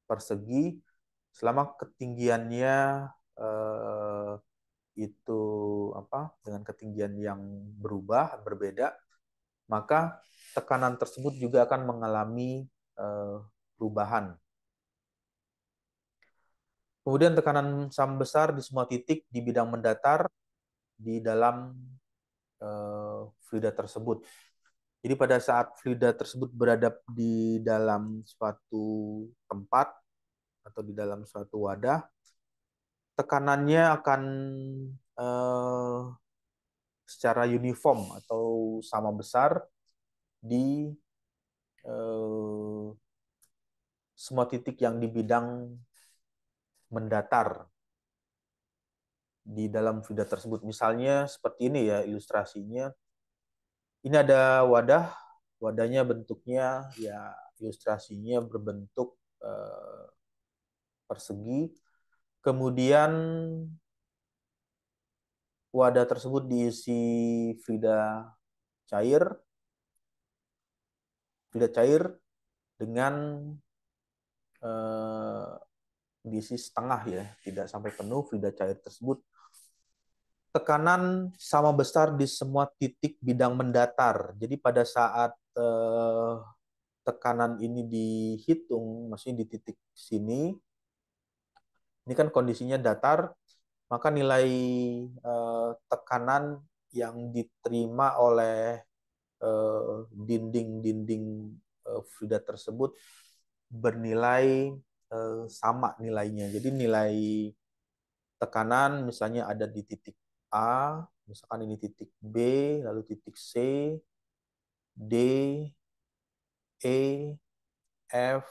persegi, selama ketinggiannya itu dengan ketinggian yang berbeda, maka tekanan tersebut juga akan mengalami perubahan. Kemudian tekanan sama besar di semua titik di bidang mendatar di dalam fluida tersebut. Jadi pada saat fluida tersebut berada di dalam suatu tempat atau di dalam suatu wadah, tekanannya akan secara uniform atau sama besar di semua titik yang di bidang mendatar di dalam fluida tersebut. Misalnya seperti ini ya ilustrasinya. Ini ada wadahnya bentuknya ya ilustrasinya berbentuk persegi. Kemudian wadah tersebut diisi fluida cair dengan diisi setengah ya, tidak sampai penuh fluida cair tersebut. Tekanan sama besar di semua titik bidang mendatar. Jadi pada saat tekanan ini dihitung, maksudnya di titik sini, ini kan kondisinya datar, maka nilai tekanan yang diterima oleh dinding-dinding fluida tersebut bernilai sama nilainya. Jadi nilai tekanan misalnya ada di titik A, misalkan ini titik B, lalu titik C, D, E, F,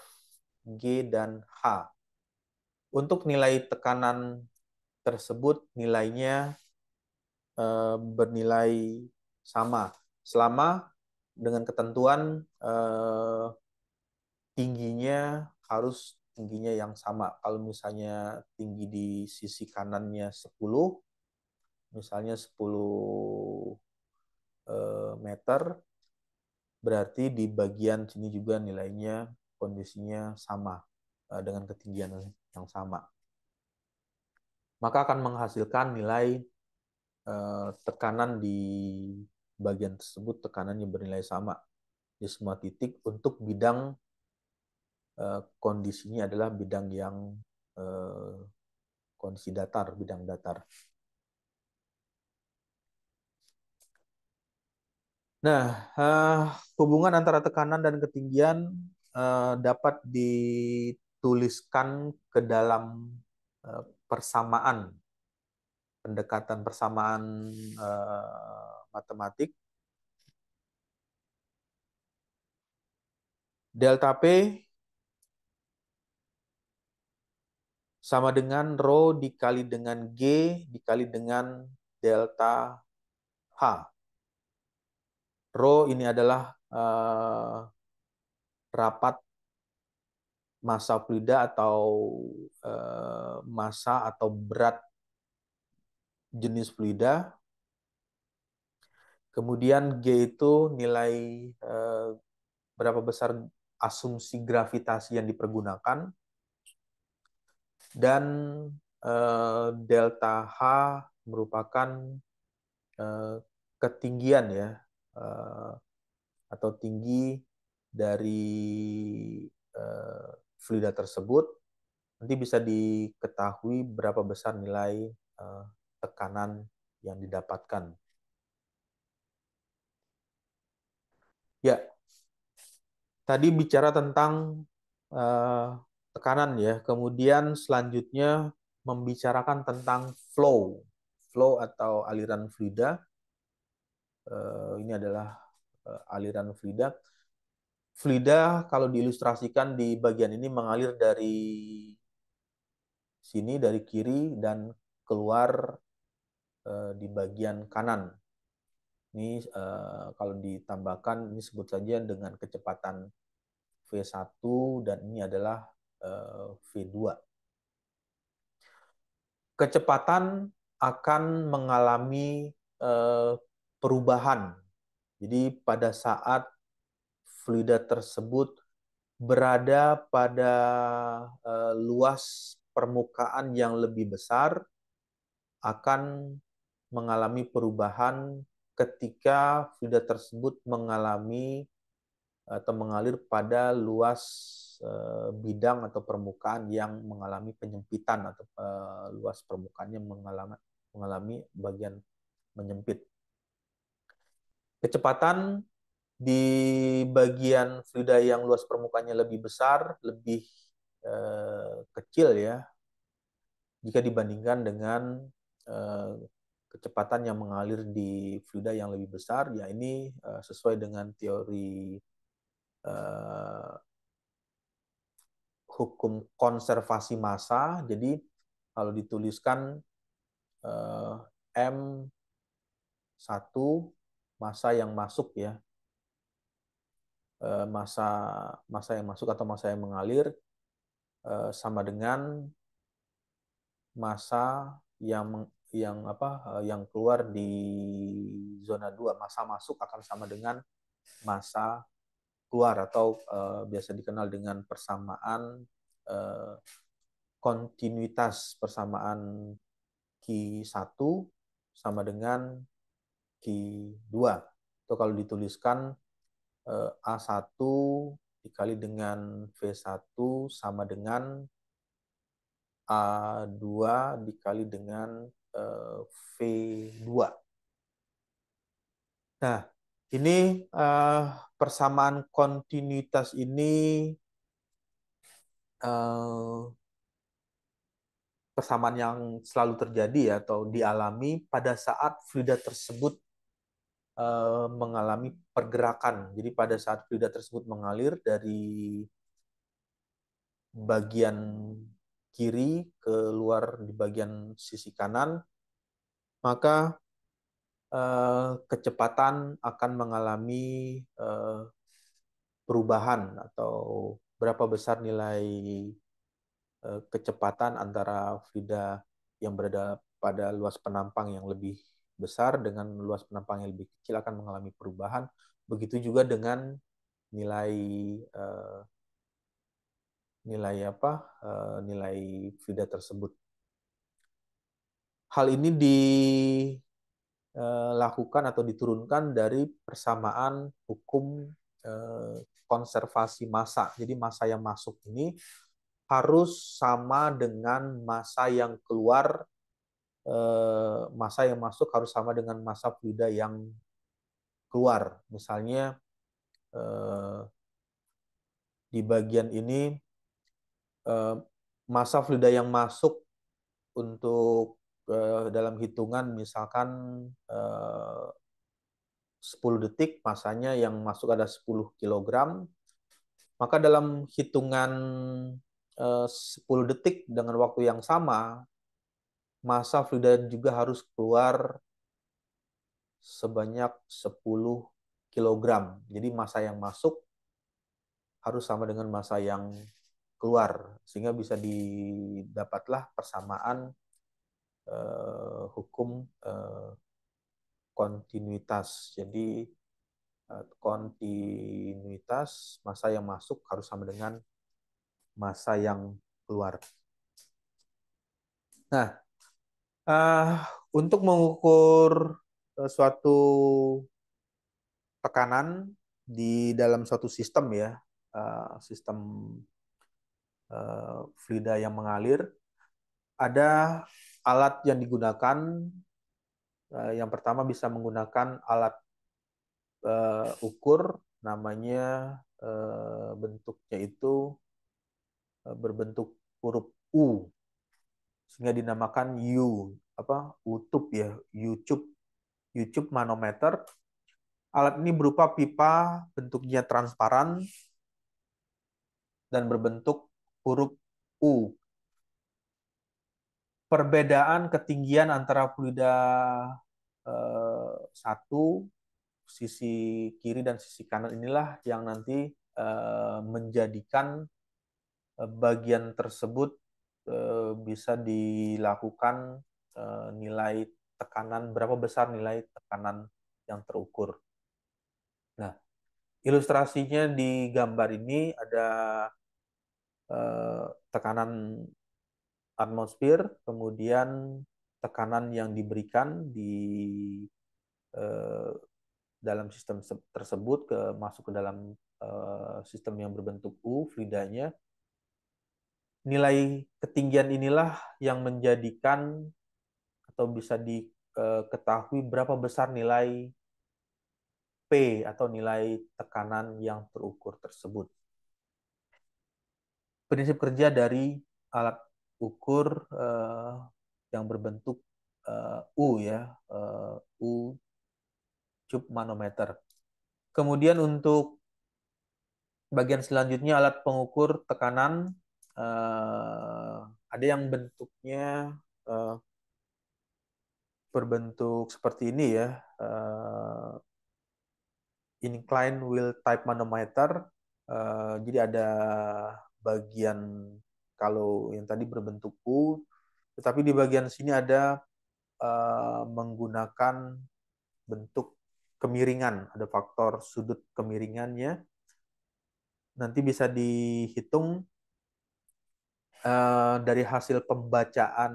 G, dan H. Untuk nilai tekanan tersebut nilainya bernilai sama selama dengan ketentuan tingginya harus tingginya yang sama. Kalau misalnya tinggi di sisi kanannya 10, misalnya 10 meter, berarti di bagian sini juga nilainya kondisinya sama dengan ketinggian yang sama. Maka akan menghasilkan nilai tekanan di bagian tersebut, tekanannya bernilai sama di semua titik untuk bidang kondisinya adalah bidang yang kondisi datar, bidang datar. Nah, hubungan antara tekanan dan ketinggian dapat dituliskan ke dalam persamaan, pendekatan persamaan matematik. Delta P sama dengan rho dikali dengan G dikali dengan delta H. Rho ini adalah rapat massa fluida atau massa atau berat jenis fluida. Kemudian G itu nilai berapa besar asumsi gravitasi yang dipergunakan. Dan delta H merupakan ketinggian ya, atau tinggi dari fluida tersebut. Nanti bisa diketahui berapa besar nilai tekanan yang didapatkan. Ya, tadi bicara tentang tekanan ya. Kemudian selanjutnya membicarakan tentang flow. Flow atau aliran fluida. Ini adalah aliran fluida. Fluida kalau diilustrasikan di bagian ini mengalir dari sini, dari kiri, dan keluar di bagian kanan. Ini kalau ditambahkan, ini sebut saja dengan kecepatan V1, dan ini adalah V2. Kecepatan akan mengalami perubahan. Jadi pada saat fluida tersebut berada pada luas permukaan yang lebih besar, akan mengalami perubahan ketika fluida tersebut mengalami atau mengalir pada luas bidang atau permukaan yang mengalami penyempitan, atau luas permukaannya mengalami bagian menyempit. Kecepatan di bagian fluida yang luas permukaannya lebih besar, lebih kecil ya, jika dibandingkan dengan kecepatan yang mengalir di fluida yang lebih besar. Ya, ini sesuai dengan teori hukum konservasi massa. Jadi kalau dituliskan M1 massa yang masuk ya, massa yang masuk atau massa yang mengalir sama dengan massa yang keluar di zona 2. Massa masuk akan sama dengan massa keluar, atau biasa dikenal dengan persamaan kontinuitas, persamaan Q1 sama dengan Q2. Itu kalau dituliskan A1 dikali dengan V1 sama dengan A2 dikali dengan V2. Nah, ini persamaan kontinuitas ini persamaan yang selalu terjadi ya, atau dialami pada saat fluida tersebut mengalami pergerakan. Jadi pada saat fluida tersebut mengalir dari bagian kiri keluar di bagian sisi kanan, maka kecepatan akan mengalami perubahan, atau berapa besar nilai kecepatan antara fluida yang berada pada luas penampang yang lebih besar dengan luas penampang yang lebih kecil akan mengalami perubahan. Begitu juga dengan nilai nilai fluida tersebut. Hal ini dilakukan atau diturunkan dari persamaan hukum konservasi massa. Jadi massa yang masuk ini harus sama dengan massa yang keluar. Massa yang masuk harus sama dengan massa fluida yang keluar. Misalnya di bagian ini massa fluida yang masuk untuk dalam hitungan misalkan 10 detik, massanya yang masuk ada 10 kg, maka dalam hitungan 10 detik dengan waktu yang sama, massa fluida juga harus keluar sebanyak 10 kg. Jadi massa yang masuk harus sama dengan massa yang keluar, sehingga bisa didapatlah persamaan hukum kontinuitas. Jadi kontinuitas massa yang masuk harus sama dengan massa yang keluar. Nah, untuk mengukur suatu tekanan di dalam suatu sistem ya, sistem fluida yang mengalir, ada alat yang digunakan. Yang pertama bisa menggunakan alat ukur, namanya bentuknya itu berbentuk huruf U, sehingga dinamakan U-tube ya, U-tube manometer. Alat ini berupa pipa, bentuknya transparan dan berbentuk huruf U. Perbedaan ketinggian antara fluida satu, sisi kiri dan sisi kanan inilah yang nanti menjadikan bagian tersebut bisa dilakukan nilai tekanan, berapa besar nilai tekanan yang terukur. Nah, ilustrasinya di gambar ini ada tekanan atmosfer, kemudian tekanan yang diberikan di dalam sistem tersebut masuk ke dalam sistem yang berbentuk U, fluidanya. Nilai ketinggian inilah yang menjadikan atau bisa diketahui berapa besar nilai P atau nilai tekanan yang terukur tersebut. Prinsip kerja dari alat ukur yang berbentuk U ya, U tube manometer. Kemudian untuk bagian selanjutnya alat pengukur tekanan, ada yang bentuknya berbentuk seperti ini ya, incline wheel type manometer. Jadi ada bagian, kalau yang tadi berbentuk U, tetapi di bagian sini ada menggunakan bentuk kemiringan, ada faktor sudut kemiringannya. Nanti bisa dihitung dari hasil pembacaan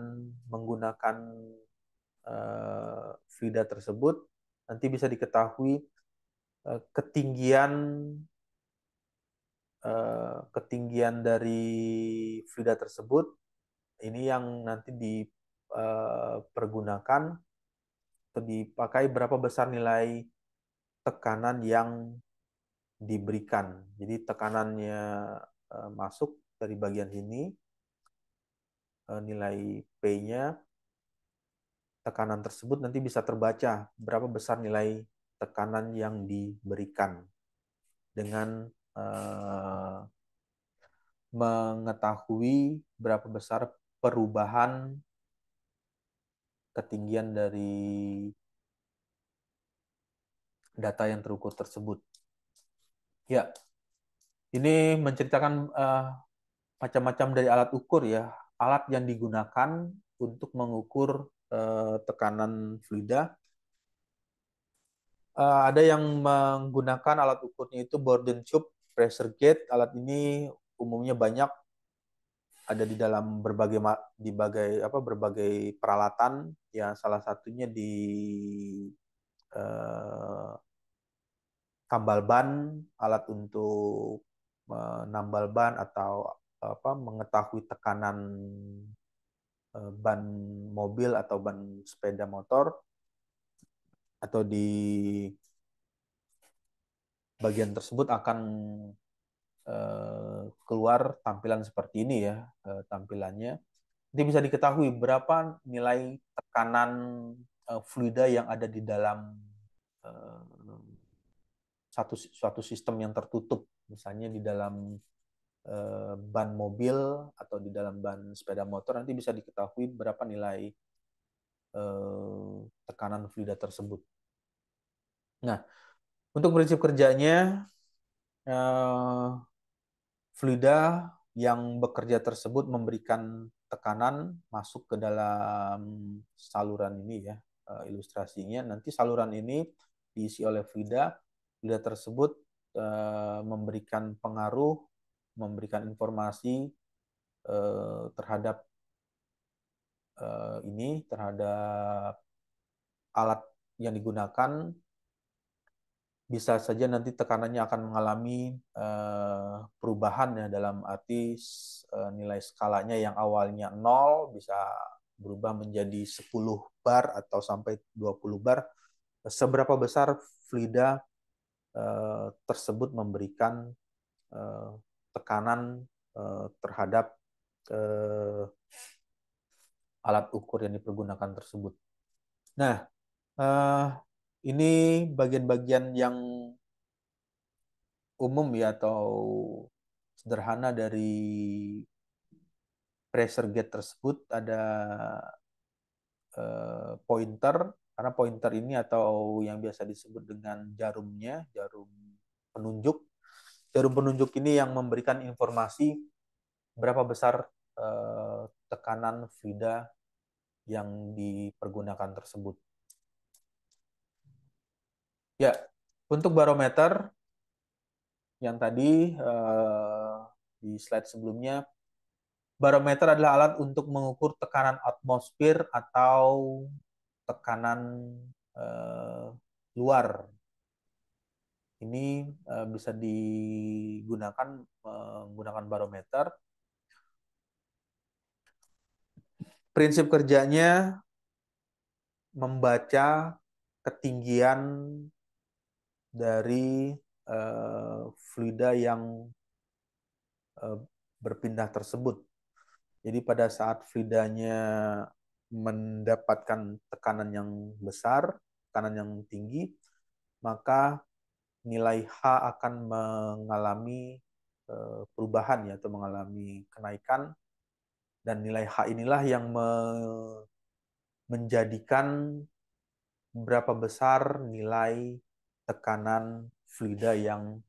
menggunakan fluida tersebut, nanti bisa diketahui ketinggian dari fluida tersebut. Ini yang nanti dipergunakan atau dipakai berapa besar nilai tekanan yang diberikan. Jadi tekanannya masuk dari bagian ini, nilai P-nya, tekanan tersebut nanti bisa terbaca berapa besar nilai tekanan yang diberikan dengan mengetahui berapa besar perubahan ketinggian dari data yang terukur tersebut. Ya, ini menceritakan macam-macam dari alat ukur ya. Alat yang digunakan untuk mengukur tekanan fluida. Ada yang menggunakan alat ukurnya itu Borden tube, pressure gauge. Alat ini umumnya banyak ada di dalam berbagai peralatan. Ya, salah satunya di tambal ban, alat untuk menambal ban atau mengetahui tekanan ban mobil atau ban sepeda motor, atau di bagian tersebut akan keluar tampilan seperti ini ya, tampilannya. Nanti bisa diketahui berapa nilai tekanan fluida yang ada di dalam suatu sistem yang tertutup, misalnya di dalam ban mobil atau di dalam ban sepeda motor. Nanti bisa diketahui berapa nilai tekanan fluida tersebut. Nah, untuk prinsip kerjanya, fluida yang bekerja tersebut memberikan tekanan masuk ke dalam saluran ini ya, ilustrasinya. Nanti saluran ini diisi oleh fluida. Fluida tersebut memberikan pengaruh, memberikan informasi terhadap terhadap alat yang digunakan. Bisa saja nanti tekanannya akan mengalami perubahan ya, dalam arti nilai skalanya yang awalnya 0 bisa berubah menjadi 10 bar atau sampai 20 bar. Seberapa besar fluida tersebut memberikan tekanan terhadap alat ukur yang dipergunakan tersebut. Nah, ini bagian-bagian yang umum ya atau sederhana dari pressure gauge tersebut. Ada pointer, karena pointer ini atau yang biasa disebut dengan jarumnya, jarum penunjuk. Jarum penunjuk ini yang memberikan informasi berapa besar tekanan fluida yang dipergunakan tersebut. Ya, untuk barometer yang tadi di slide sebelumnya, barometer adalah alat untuk mengukur tekanan atmosfer atau tekanan luar. Ini bisa digunakan menggunakan barometer. Prinsip kerjanya membaca ketinggian dari fluida yang berpindah tersebut. Jadi pada saat fluidanya mendapatkan tekanan yang besar, tekanan yang tinggi, maka nilai H akan mengalami perubahan ya, atau mengalami kenaikan, dan nilai H inilah yang menjadikan berapa besar nilai tekanan fluida yang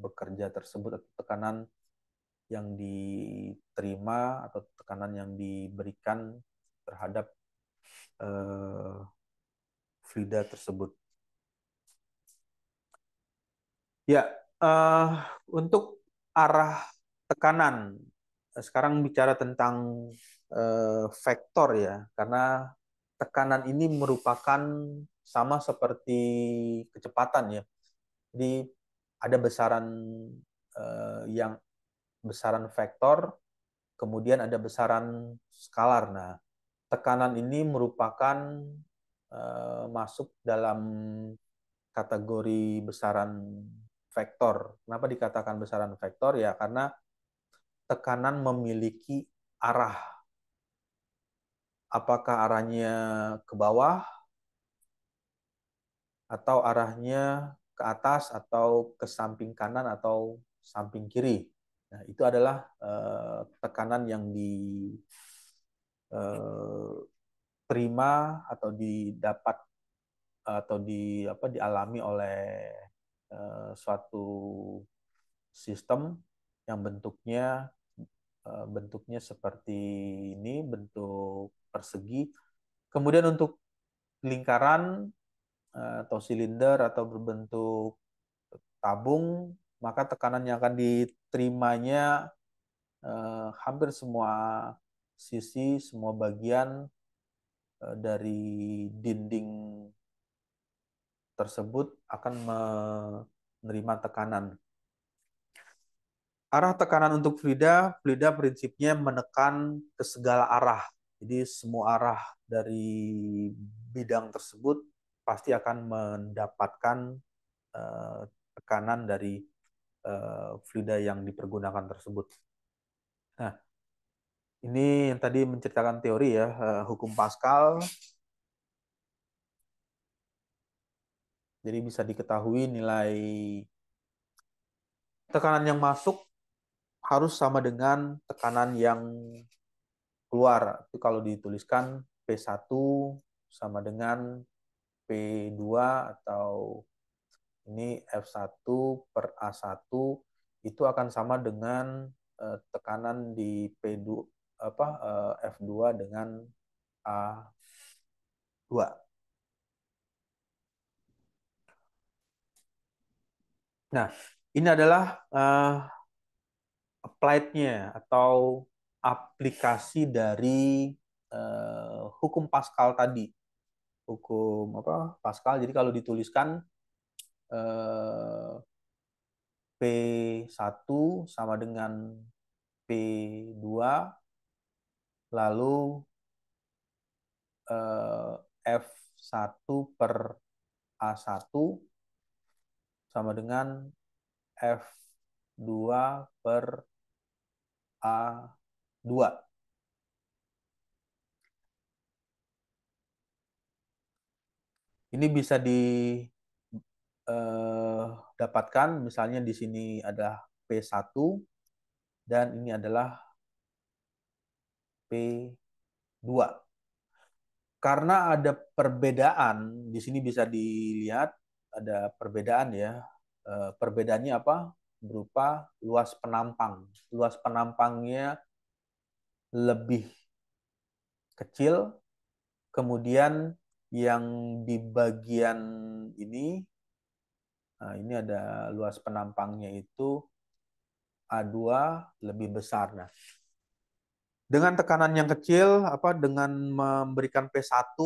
bekerja tersebut, atau tekanan yang diterima atau tekanan yang diberikan terhadap fluida tersebut. Ya, untuk arah tekanan, sekarang bicara tentang vektor ya, karena tekanan ini merupakan sama seperti kecepatan ya. Jadi ada besaran vektor, kemudian ada besaran skalar. Nah, tekanan ini merupakan masuk dalam kategori besaran vektor. Kenapa dikatakan besaran vektor? Ya karena tekanan memiliki arah. Apakah arahnya ke bawah, atau arahnya ke atas, atau ke samping kanan, atau samping kiri. Nah, itu adalah tekanan yang diterima atau didapat atau dialami oleh suatu sistem yang bentuknya bentuknya seperti ini, bentuk persegi. Kemudian untuk lingkaran atau silinder atau berbentuk tabung, maka tekanan yang akan diterimanya hampir semua sisi, semua bagian dari dinding tersebut akan menerima tekanan. Arah tekanan untuk fluida prinsipnya menekan ke segala arah. Jadi semua arah dari bidang tersebut pasti akan mendapatkan tekanan dari fluida yang dipergunakan tersebut. Nah, ini yang tadi menceritakan teori ya, hukum Pascal. Jadi bisa diketahui nilai tekanan yang masuk harus sama dengan tekanan yang keluar. Itu kalau dituliskan P1 sama dengan P2 atau ini F1 per A1 itu akan sama dengan tekanan di P2 F2 dengan A2. Nah, ini adalah applied-nya atau aplikasi dari hukum Pascal tadi. Hukum Pascal. Jadi kalau dituliskan P1 sama dengan P2, lalu F1 per A1 sama dengan F2 per A2. Ini bisa didapatkan, misalnya di sini ada P1 dan ini adalah P2. Karena ada perbedaan, di sini bisa dilihat ada perbedaan ya. Perbedaannya apa? Berupa luas penampang. Luas penampangnya lebih kecil, kemudian yang di bagian ini, nah ini ada luas penampangnya itu A2 lebih besar. Nah, dengan tekanan yang kecil, dengan memberikan P1,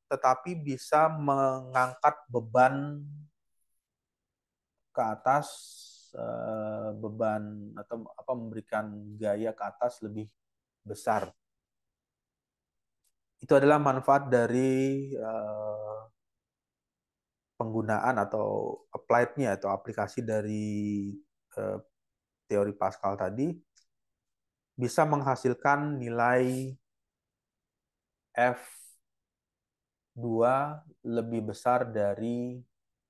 tetapi bisa mengangkat beban ke atas, beban atau memberikan gaya ke atas lebih besar. Itu adalah manfaat dari penggunaan atau applied-nya atau aplikasi dari teori Pascal tadi, bisa menghasilkan nilai F2 lebih besar dari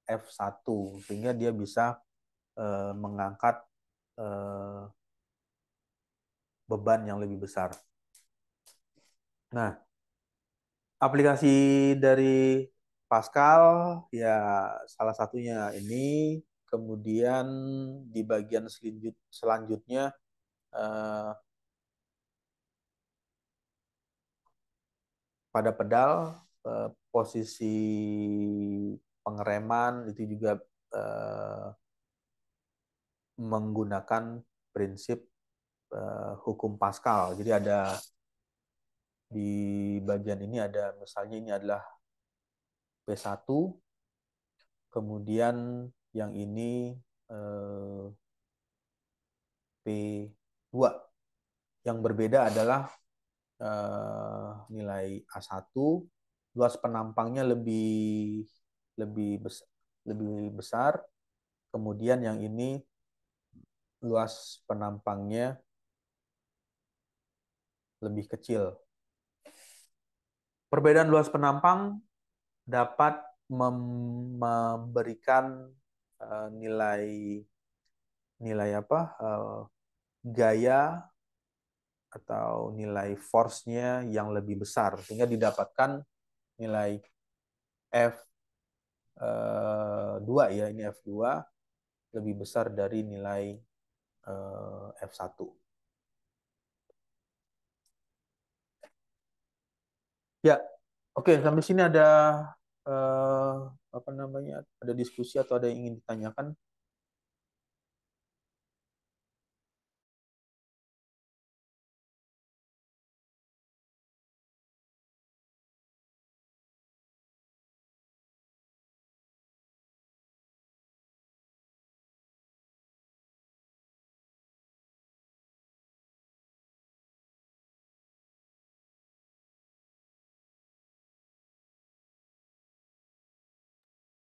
F1, sehingga dia bisa mengangkat beban yang lebih besar. Nah, aplikasi dari Pascal ya salah satunya ini. Kemudian di bagian selanjutnya pada pedal, posisi pengereman itu juga menggunakan prinsip hukum Pascal. Jadi ada di bagian ini ada, misalnya ini adalah P1, kemudian yang ini P2. Yang berbeda adalah nilai A1, luas penampangnya lebih besar, kemudian yang ini luas penampangnya lebih kecil. Perbedaan luas penampang dapat memberikan nilai gaya atau nilai force-nya yang lebih besar, sehingga didapatkan nilai F2 ya, ini F2 lebih besar dari nilai F1. Ya, oke, sampai sini ada eh, apa namanya? Ada diskusi atau ada yang ingin ditanyakan?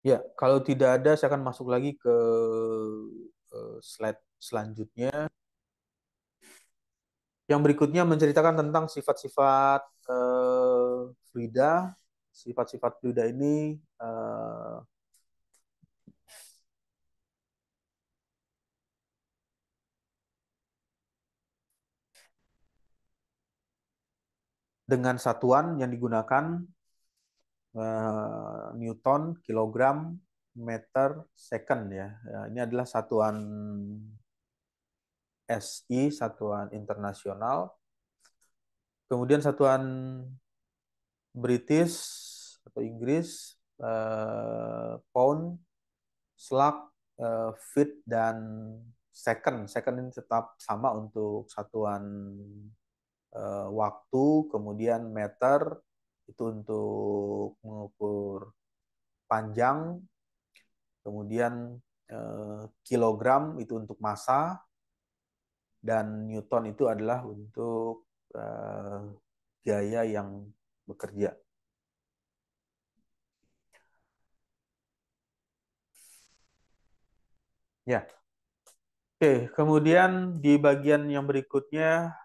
Ya, kalau tidak ada, saya akan masuk lagi ke slide selanjutnya. Yang berikutnya menceritakan tentang sifat-sifat fluida. Sifat-sifat fluida ini dengan satuan yang digunakan Newton, kilogram, meter, second ya. Ini adalah satuan SI, satuan internasional. Kemudian satuan British atau Inggris, pound, slug, feet, dan second. Second ini tetap sama untuk satuan waktu, kemudian meter itu untuk mengukur panjang, kemudian kilogram itu untuk massa, dan Newton itu adalah untuk gaya yang bekerja. Ya, oke. Kemudian di bagian yang berikutnya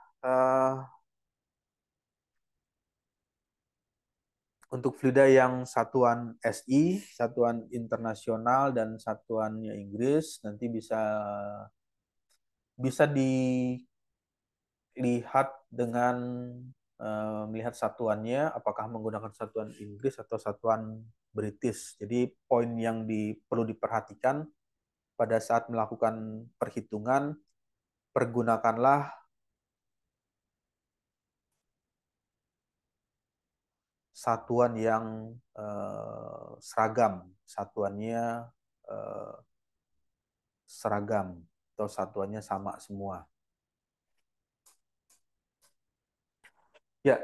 untuk fluida yang satuan SI, satuan internasional dan satuannya Inggris nanti bisa dilihat dengan melihat satuannya, apakah menggunakan satuan Inggris atau satuan British. Jadi poin yang perlu diperhatikan pada saat melakukan perhitungan, pergunakanlah satuan yang seragam, satuannya seragam atau satuannya sama semua. Ya,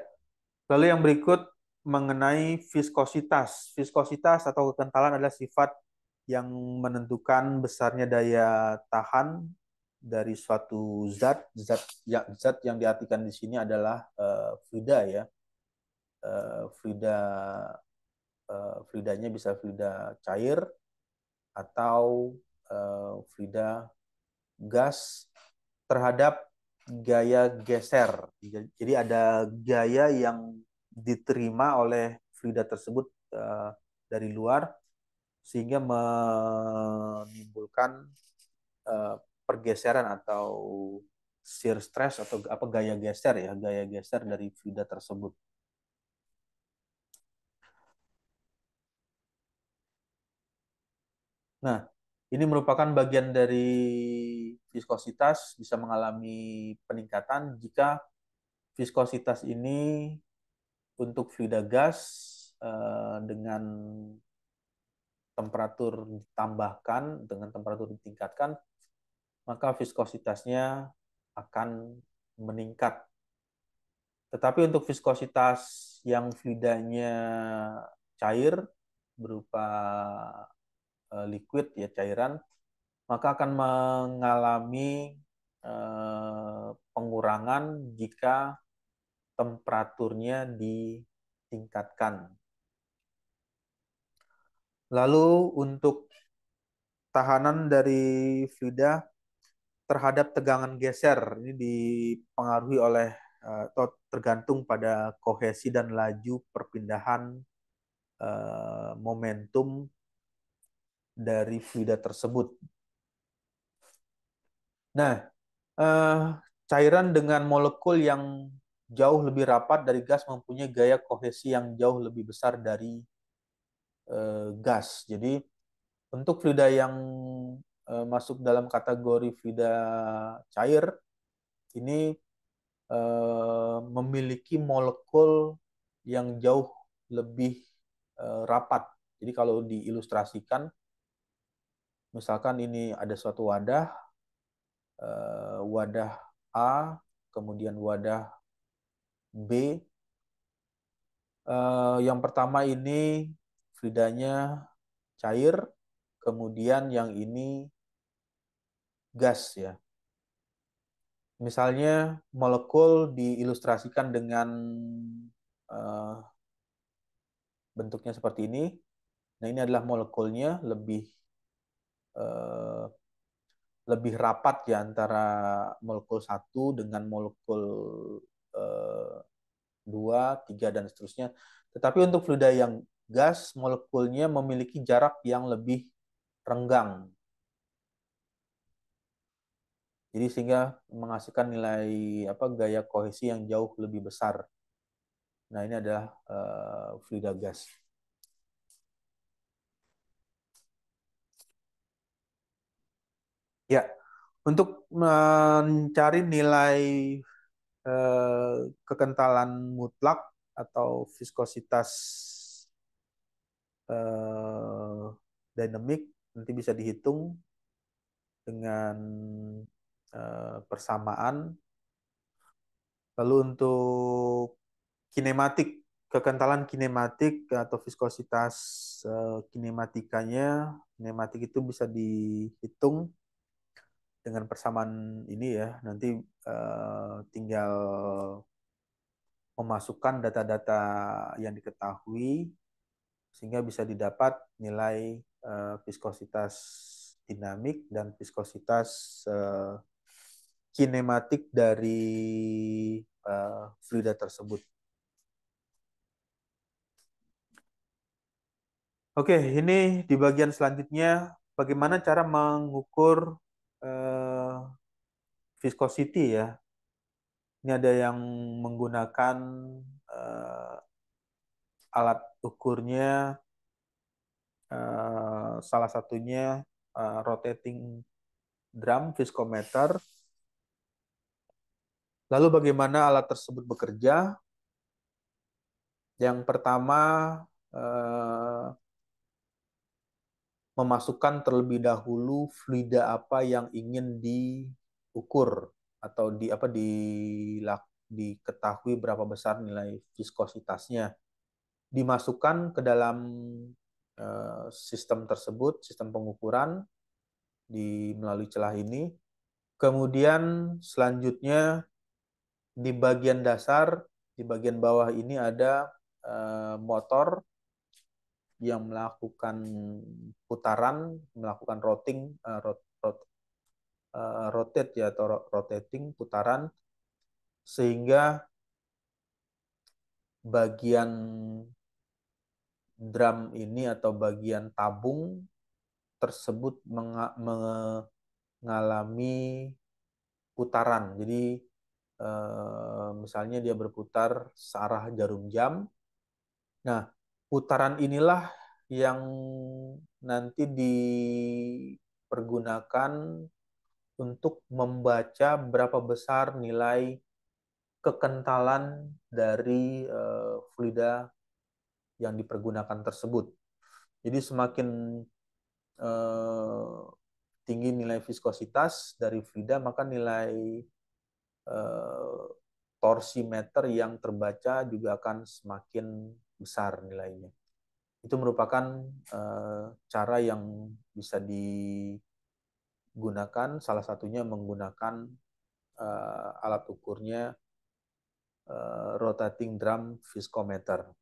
lalu yang berikut mengenai viskositas. Viskositas atau kekentalan adalah sifat yang menentukan besarnya daya tahan dari suatu zat. Zat yang diartikan di sini adalah fluida ya. Fluida fluidanya bisa fluida cair atau fluida gas terhadap gaya geser. Jadi ada gaya yang diterima oleh fluida tersebut dari luar sehingga menimbulkan pergeseran atau shear stress atau apa gaya geser ya, gaya geser dari fluida tersebut. Nah, ini merupakan bagian dari viskositas bisa mengalami peningkatan jika viskositas ini untuk fluida gas dengan temperatur ditambahkan, dengan temperatur ditingkatkan, maka viskositasnya akan meningkat. Tetapi untuk viskositas yang fluidanya cair berupa liquid ya cairan, maka akan mengalami pengurangan jika temperaturnya ditingkatkan. Lalu untuk tahanan dari fluida terhadap tegangan geser ini dipengaruhi oleh atau tergantung pada kohesi dan laju perpindahan momentum dari fluida tersebut. Nah, cairan dengan molekul yang jauh lebih rapat dari gas mempunyai gaya kohesi yang jauh lebih besar dari gas. Jadi untuk fluida yang masuk dalam kategori fluida cair ini memiliki molekul yang jauh lebih rapat. Jadi kalau diilustrasikan, misalkan ini ada suatu wadah, wadah A, kemudian wadah B. Yang pertama ini fluidanya cair, kemudian yang ini gas ya. Misalnya molekul diilustrasikan dengan bentuknya seperti ini. Nah, ini adalah molekulnya eh, lebih rapat ya antara molekul 1 dengan molekul 2, 3, dan seterusnya. Tetapi untuk fluida yang gas, molekulnya memiliki jarak yang lebih renggang. Jadi sehingga menghasilkan nilai gaya kohesi yang jauh lebih besar. Nah, ini adalah fluida gas. Ya, untuk mencari nilai kekentalan mutlak atau viskositas dinamik nanti bisa dihitung dengan persamaan. Lalu untuk kinematik, kekentalan kinematik atau viskositas kinematikanya, kinematik itu bisa dihitung dengan persamaan ini ya. Nanti tinggal memasukkan data-data yang diketahui sehingga bisa didapat nilai viskositas dinamik dan viskositas kinematik dari fluida tersebut. Oke, ini di bagian selanjutnya bagaimana cara mengukur viscosity ya. Ini ada yang menggunakan alat ukurnya, salah satunya rotating drum viscometer. Lalu bagaimana alat tersebut bekerja? Yang pertama, memasukkan terlebih dahulu fluida apa yang ingin diukur atau diketahui berapa besar nilai viskositasnya. Dimasukkan ke dalam sistem tersebut, sistem pengukuran melalui celah ini. Kemudian selanjutnya di bagian dasar, di bagian bawah ini ada motor yang melakukan putaran, melakukan rotate ya atau rotating putaran, sehingga bagian drum ini atau bagian tabung tersebut mengalami putaran. Jadi misalnya dia berputar searah jarum jam. Nah, putaran inilah yang nanti dipergunakan untuk membaca berapa besar nilai kekentalan dari fluida yang dipergunakan tersebut. Jadi semakin tinggi nilai viskositas dari fluida, maka nilai torsimeter yang terbaca juga akan semakin besar nilainya. Itu merupakan cara yang bisa digunakan, salah satunya menggunakan alat ukurnya rotating drum viscometer.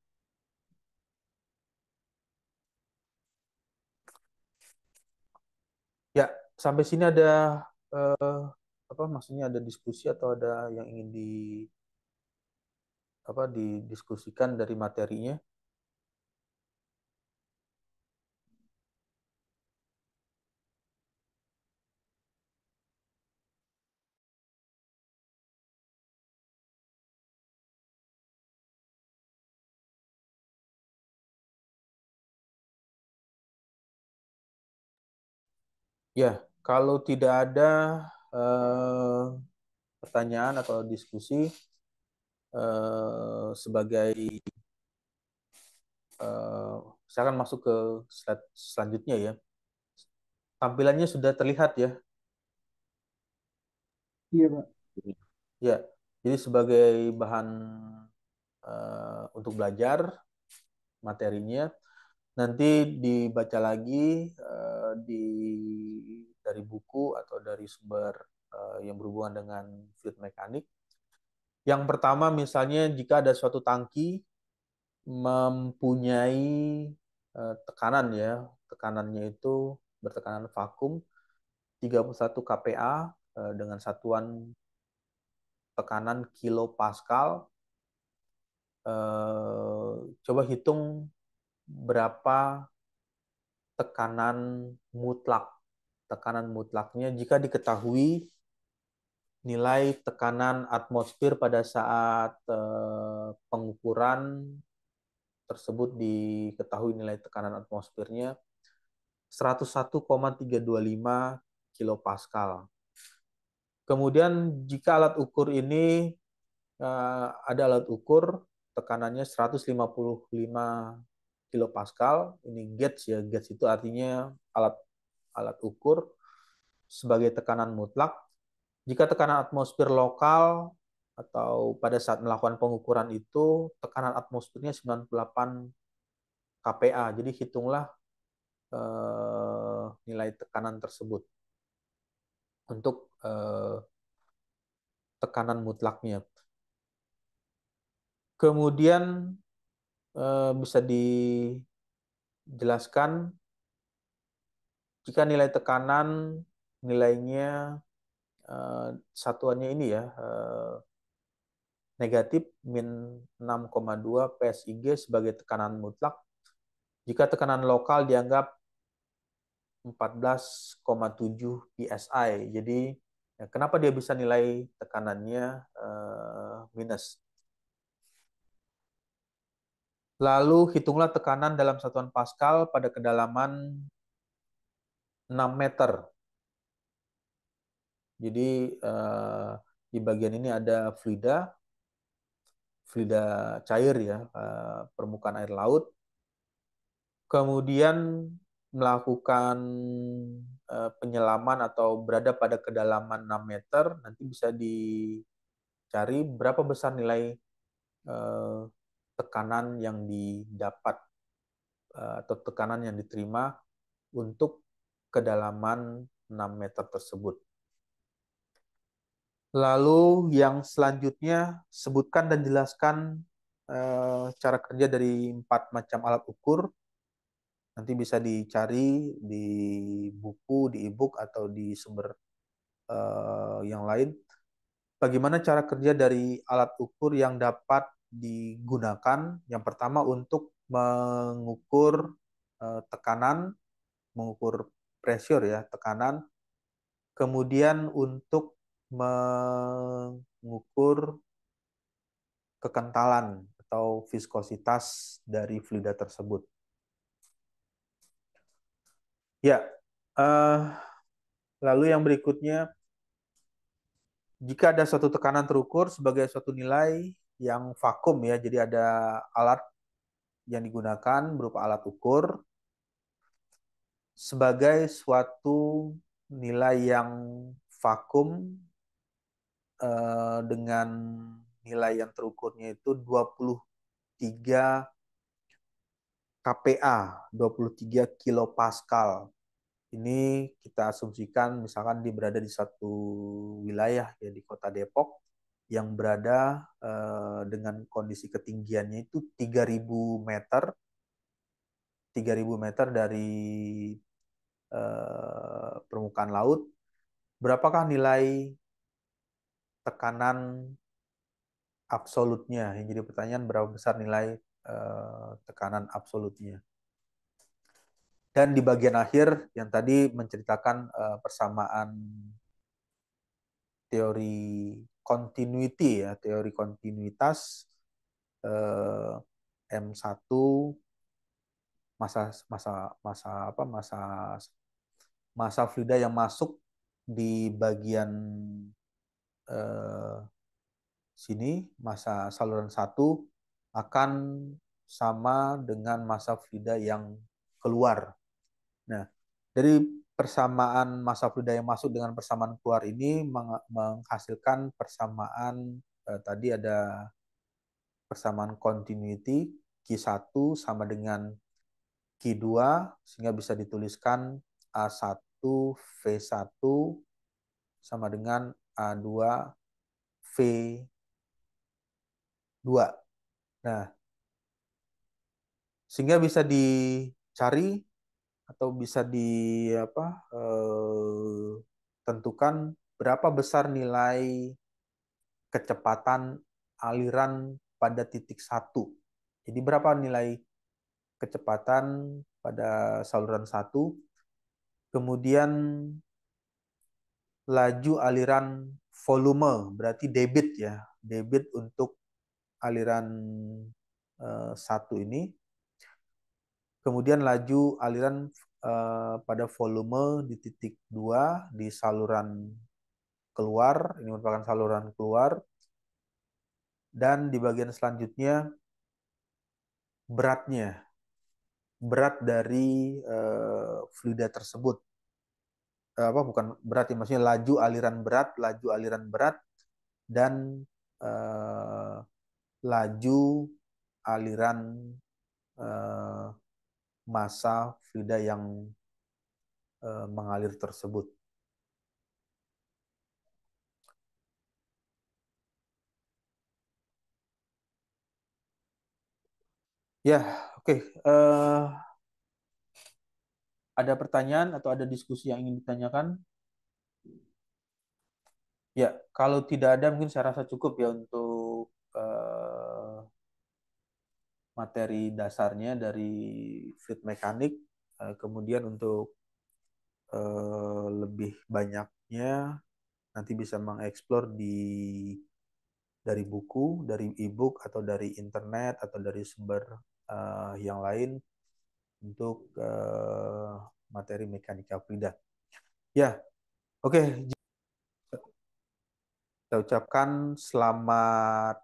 Ya, sampai sini ada maksudnya ada diskusi atau ada yang ingin didiskusikan dari materinya? Ya, kalau tidak ada pertanyaan atau diskusi sebagai Saya akan masuk ke slide selanjutnya ya. Tampilannya sudah terlihat ya. Iya, Pak. Ya, jadi sebagai bahan untuk belajar materinya, nanti dibaca lagi dari buku atau dari sumber yang berhubungan dengan fluid mekanik. Yang pertama misalnya jika ada suatu tangki mempunyai tekanan ya, tekanannya itu bertekanan vakum 31 kPa dengan satuan tekanan kilopascal. Coba hitung berapa tekanan mutlak. Tekanan mutlaknya jika diketahui nilai tekanan atmosfer pada saat pengukuran tersebut diketahui nilai tekanan atmosfernya 101,325 kilopascal. Kemudian jika alat ukur ini ada alat ukur tekanannya 155 kilopascal, ini gauge ya, gauge itu artinya alat ukur sebagai tekanan mutlak. Jika tekanan atmosfer lokal atau pada saat melakukan pengukuran itu tekanan atmosfernya 98 kPa. Jadi hitunglah nilai tekanan tersebut untuk tekanan mutlaknya. Kemudian bisa dijelaskan jika nilai tekanan nilainya satuannya ini ya negatif min 6,2 PSIG sebagai tekanan mutlak. Jika tekanan lokal dianggap 14,7 PSI. Jadi ya, kenapa dia bisa nilai tekanannya minus? Lalu hitunglah tekanan dalam satuan Pascal pada kedalaman 6 meter. Jadi di bagian ini ada fluida cair ya, permukaan air laut. Kemudian melakukan penyelaman atau berada pada kedalaman 6 meter, nanti bisa dicari berapa besar nilai tekanan yang didapat atau tekanan yang diterima untuk kedalaman 6 meter tersebut. Lalu yang selanjutnya, sebutkan dan jelaskan cara kerja dari 4 macam alat ukur. Nanti bisa dicari di buku, di e-book, atau di sumber yang lain. Bagaimana cara kerja dari alat ukur yang dapat digunakan? Yang pertama untuk mengukur tekanan, mengukur pressure ya, tekanan. Kemudian untuk mengukur kekentalan atau viskositas dari fluida tersebut. Ya, lalu yang berikutnya, jika ada suatu tekanan terukur sebagai suatu nilai yang vakum ya, jadi ada alat yang digunakan berupa alat ukur sebagai suatu nilai yang vakum dengan nilai yang terukurnya itu 23 kPa, 23 kilopascal. Ini kita asumsikan misalkan dia berada di satu wilayah ya di Kota Depok yang berada dengan kondisi ketinggiannya itu 3.000 meter. 3.000 meter dari permukaan laut. Berapakah nilai tekanan absolutnya? Yang jadi pertanyaan, berapa besar nilai tekanan absolutnya? Dan di bagian akhir yang tadi menceritakan persamaan teori continuity ya, teori kontinuitas M1 masa fluida yang masuk di bagian sini, masa saluran 1 akan sama dengan massa fluida yang keluar. Nah, dari persamaan massa fluida yang masuk dengan persamaan keluar ini menghasilkan persamaan tadi ada persamaan continuity Q1 sama dengan Q2 sehingga bisa dituliskan A1 V1 sama dengan A2 V2. Nah, sehingga bisa dicari atau bisa tentukan berapa besar nilai kecepatan aliran pada titik 1. Jadi berapa nilai kecepatan pada saluran 1, kemudian laju aliran volume, berarti debit ya, debit untuk aliran 1 ini, kemudian laju aliran pada volume di titik 2 di saluran keluar, ini merupakan saluran keluar, dan di bagian selanjutnya berat dari fluida tersebut. Bukan berat ya, maksudnya laju aliran berat dan laju aliran massa fluida yang mengalir tersebut. Ya, oke. Ada pertanyaan atau ada diskusi yang ingin ditanyakan? Ya, kalau tidak ada mungkin saya rasa cukup ya untuk materi dasarnya dari fluid mekanik. Kemudian untuk lebih banyaknya nanti bisa mengeksplor dari buku, dari e-book atau dari internet atau dari sumber yang lain untuk materi mekanika fluida. Ya, oke. Kita ucapkan selamat